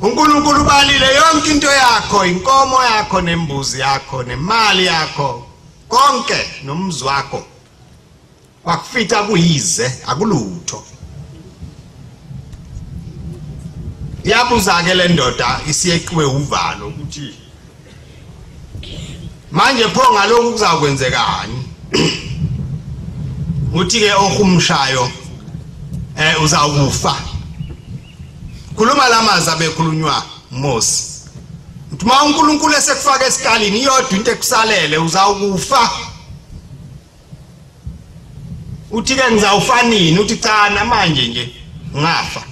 uNkulunkulu balile yonke into yakho inkomo yakho nembuzi yakho nemali yakho konke nomzi wakho wakufita kuyize akulutho yabuza ke le ndoda isiyeqiwe uvalo ukuthi manje pho ngalokho kuzakwenzekani uthi ke ohumshayo uzawufa khuluma lamazi abekhulunywa Mose uthi ma uNkulunkulu esekufaka esikalini iyodwa into ekusalele uzawukufa uthi ke ngizawufa nini uthi cha namanje nje ngafa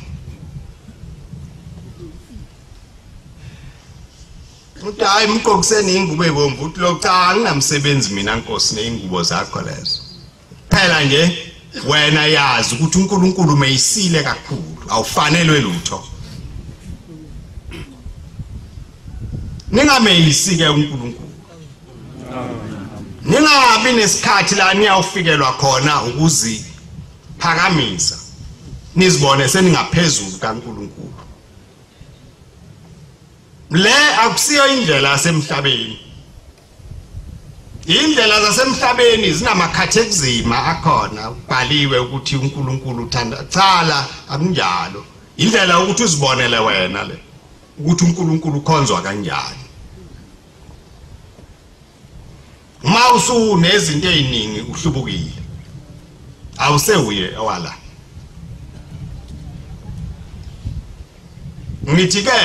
uthi hayi mqokiseni ingubo ebomvu uthi lo cha anginamsebenzi mina Nkosi neingubo zakho lezo phela nje wena yazi ukuthi uNkulunkulu meyisile kakhulu awufanelwe lutho ningameyisi ke uNkulunkulu ningabi nesikhathi la niyawufikelwa khona ukuzi phakamisa nizibone seningaphezulu kaNkulunkulu le akusiyo indlela yasemhlabeni indlela zasemhlabeni zinamakhathi ekuzima akhona ubhaliwe ukuthi uNkulunkulu uthanda chala akunjalo indlela ukuthi uzibonele wena le ukuthi uNkulunkulu ukhonzwa kanjani uma usunezinto eziningi uhlubukile awusewuye wala ngithi ke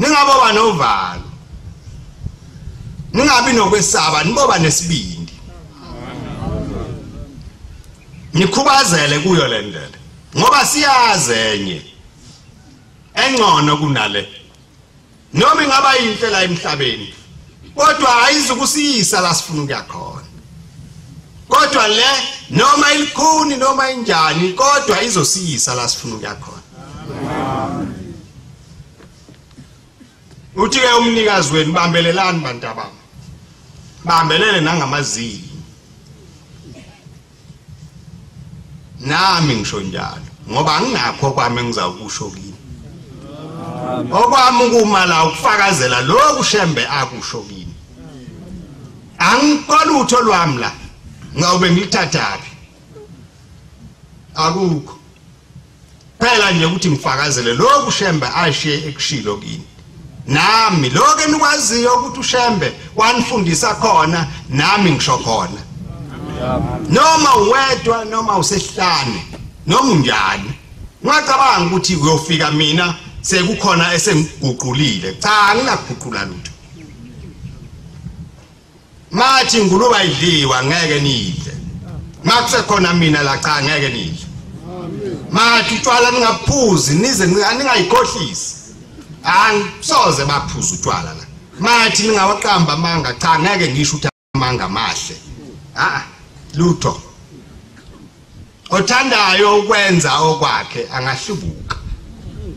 ningaboba novalo ningabi nokwesaba niboba nesibindi nikhubazele kuyo le ndlela ngoba siyazi enye engcono kunale noma ingaba yinhle la emhlabeni kodwa ayizukusiyisa la sifuna ukuya khona kodwa le noma ilikhuni noma injani kodwa izosiyisa la sifuna ukuya khona uthi ke umnikazi wenu bambelelani bantabami bambelele nangamazini nami ngisho njalo ngoba anginakho kwami engizawukusho kini okwami ukumala ukufakazela lokhu Shembe akusho kini angikolutho lwami la ngawube ngilithathaphi akukho phela nje ukuthi ngifakazele lokhu Shembe ashiye ekushilo kini nami lokho enikwaziyo ukuthi uShembe wanifundisa khona nami ngisho khona noma uwedwa noma usehlane noma unjani ngicabanga ukuthi uyofika mina sekukhona esengiguqulile cha anginaguqula lutho mathi nguluba ayidliwa ngeke nidle makusekhona mina la cha ngeke nidle mathi utshwala ningaphuzi nize ningayikhohlisi angisoze baphuza utshwala la mathi ningawaqamba amanga cha ngeke ngisho ukuthi amanga mahle lutho othandayo ukwenza okwakhe angahlubuka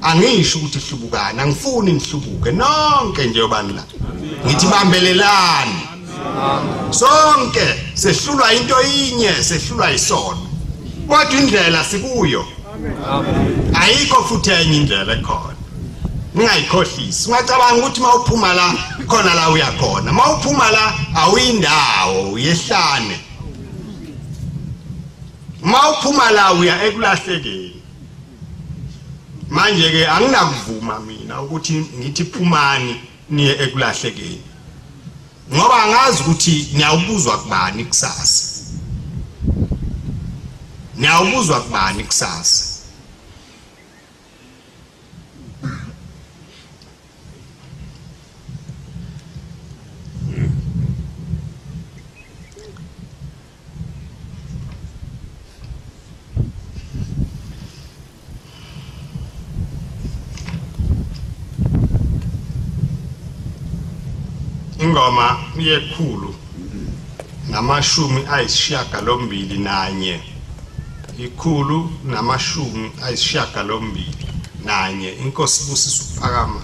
angisho ukuthi hlubukana angifuni nihlubuke nonke nje obani la ngithi bambelelani sonke sehlulwa into inye sehlulwa isono kodwa indlela sikuyo ayikho futhi enye indlela ekhona ningayikhohlisi ungacabanga ukuthi mawuphuma la khona la uyakhona mawuphuma la awuyindawo uyehlane mawuphuma la uya ekulahlekeni manje ke anginakuvuma mina ukuthi ngithi phumani niye ekulahlekeni ngoba ngazi ukuthi niyawubuzwa kubani kusasa niyawubuzwa kubani kusasa ingoma yekhulu namashumi ayisishiyagalombili nanye ikhulu namashumi ayisishiyagalombili nanye inkosi ibusisa ukuphakama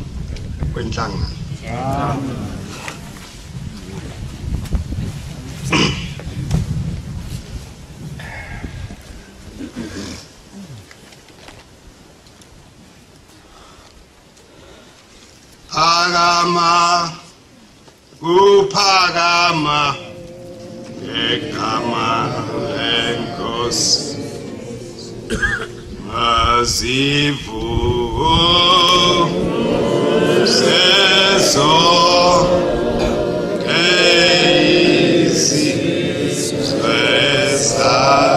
kwenhlangano Agama uphakama ngegama lenkosi mazivuo sezo keisi swesa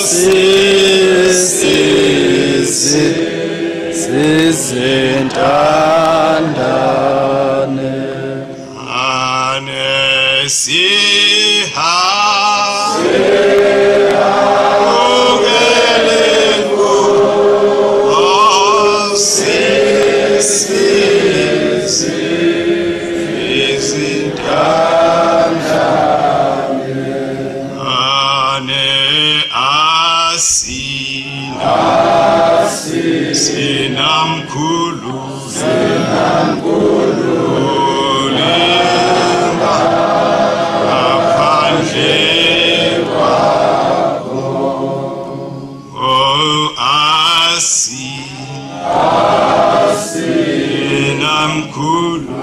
sizintandane anesiha Sinamkulu Ulinga Apandle Kwako O Asi Sinamkulu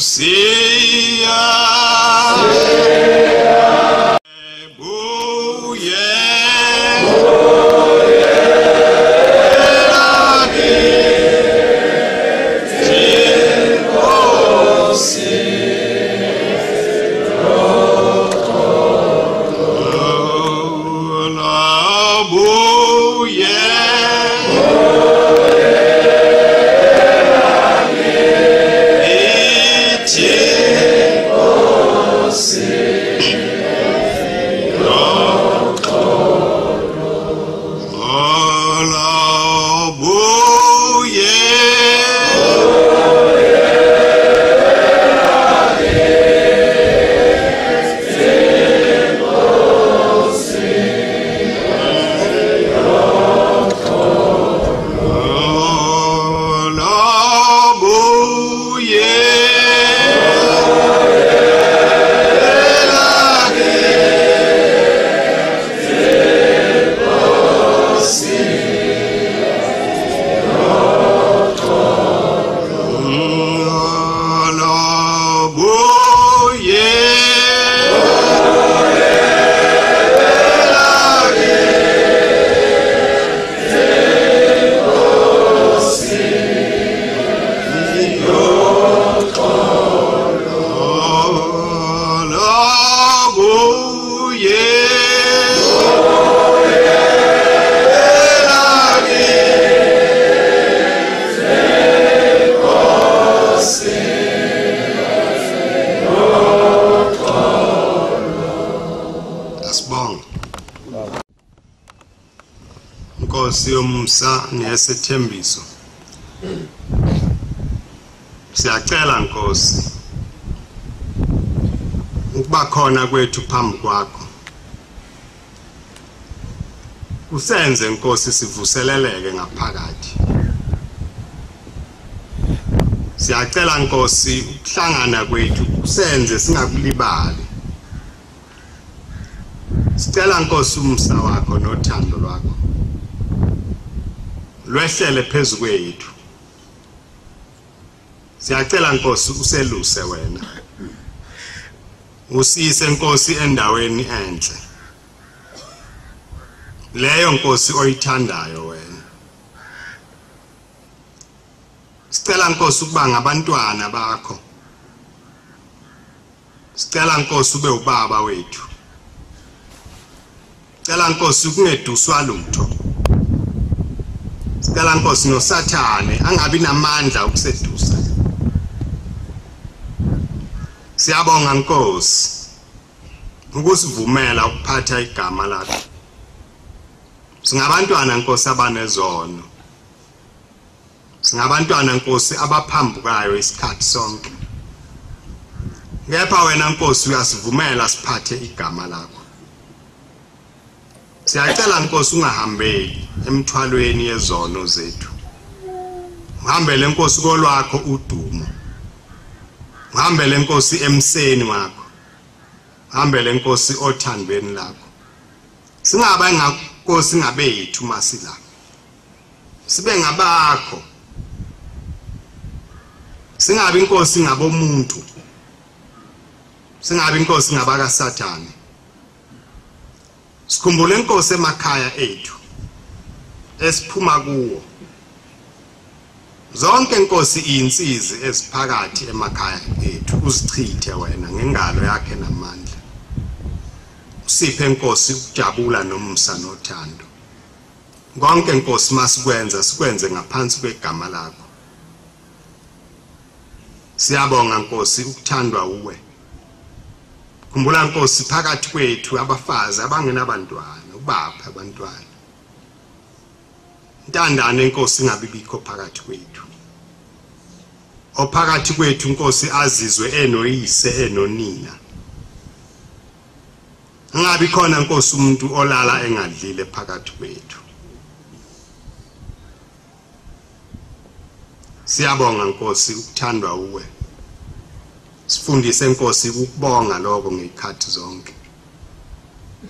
Sia Siyomsa nesethembiso. Siyacela Nkosi ukuba khona kwethu phambi kwakho. Usenze Nkosi sivuseleleke ngaphakathi. Siyacela Nkosi ukuhlangana kwethu usenze singakulibali. Sicela Nkosi umsa wakho nothando lwakho lwehlele phezu kwethu. Siyacela Nkosi useluse wena. Usise Nkosi endaweni enhle. Leyo Nkosi oyithandayo wena. Sicela Nkosi ukuba ngabantwana bakho. Sicela Nkosi ube ubaba wethu. Sicela Nkosi ukungeduswa lutho. Sicela Nkosi noSathane angabi namandla ukusedusa. Siyabonga Nkosi ukusivumela ukuphatha igama lakho. Singabantwana Nkosi abanezono. Singabantwana Nkosi abaphambukayo isikhathi sonke. Ngepha wena Nkosi uyasivumela siphathe igama lakho. Siyacela Nkosi ungahambeli emthwalweni yezono zethu. Uhambele Nkosi kolwakho udumo. Uhambele Nkosi emseni wakho. Uhambele Nkosi othandweni lakho. Singaba Nkosi ngabethu masila. Sibe ngabakho. Singabi Nkosi ngabomuntu. Singabi Nkosi ngabaka Sathane. Sikhumbule Nkosi emakhaya ethu esiphuma kuwo. Zonke Nkosi izinsizi eziphakathi emakhaya ethu uzichithe wena ngengalo yakhe namandla. Usiphe Nkosi ukujabula nomsa nothando. Konke Nkosi masikwenza sikwenze ngaphansi kwegama lakho. Siyabonga Nkosi ukuthandwa uwe. Khumbula Nkosi phakathi kwethu abafazi abangenabantwana ubapha abantwana. Intandane Nkosi ingabibikho phakathi kwethu. Ophakathi kwethu Nkosi azizwe enoyise enonina. Ngabi khona Nkosi umuntu olala engadlile phakathi kwethu. Siyabonga Nkosi ukuthandwa uwe. Sifundise Nkosi ukubonga lokho ngezikhathi zonke.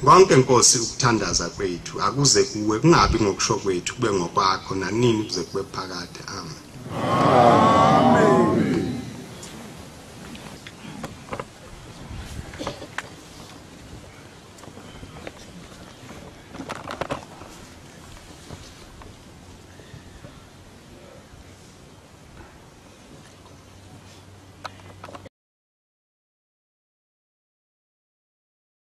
Konke Nkosi ukuthandaza kwethu akuze kuwe kungabi ngokusho kwethu kube ngokwakho nanini kuze kube phakade. Amen.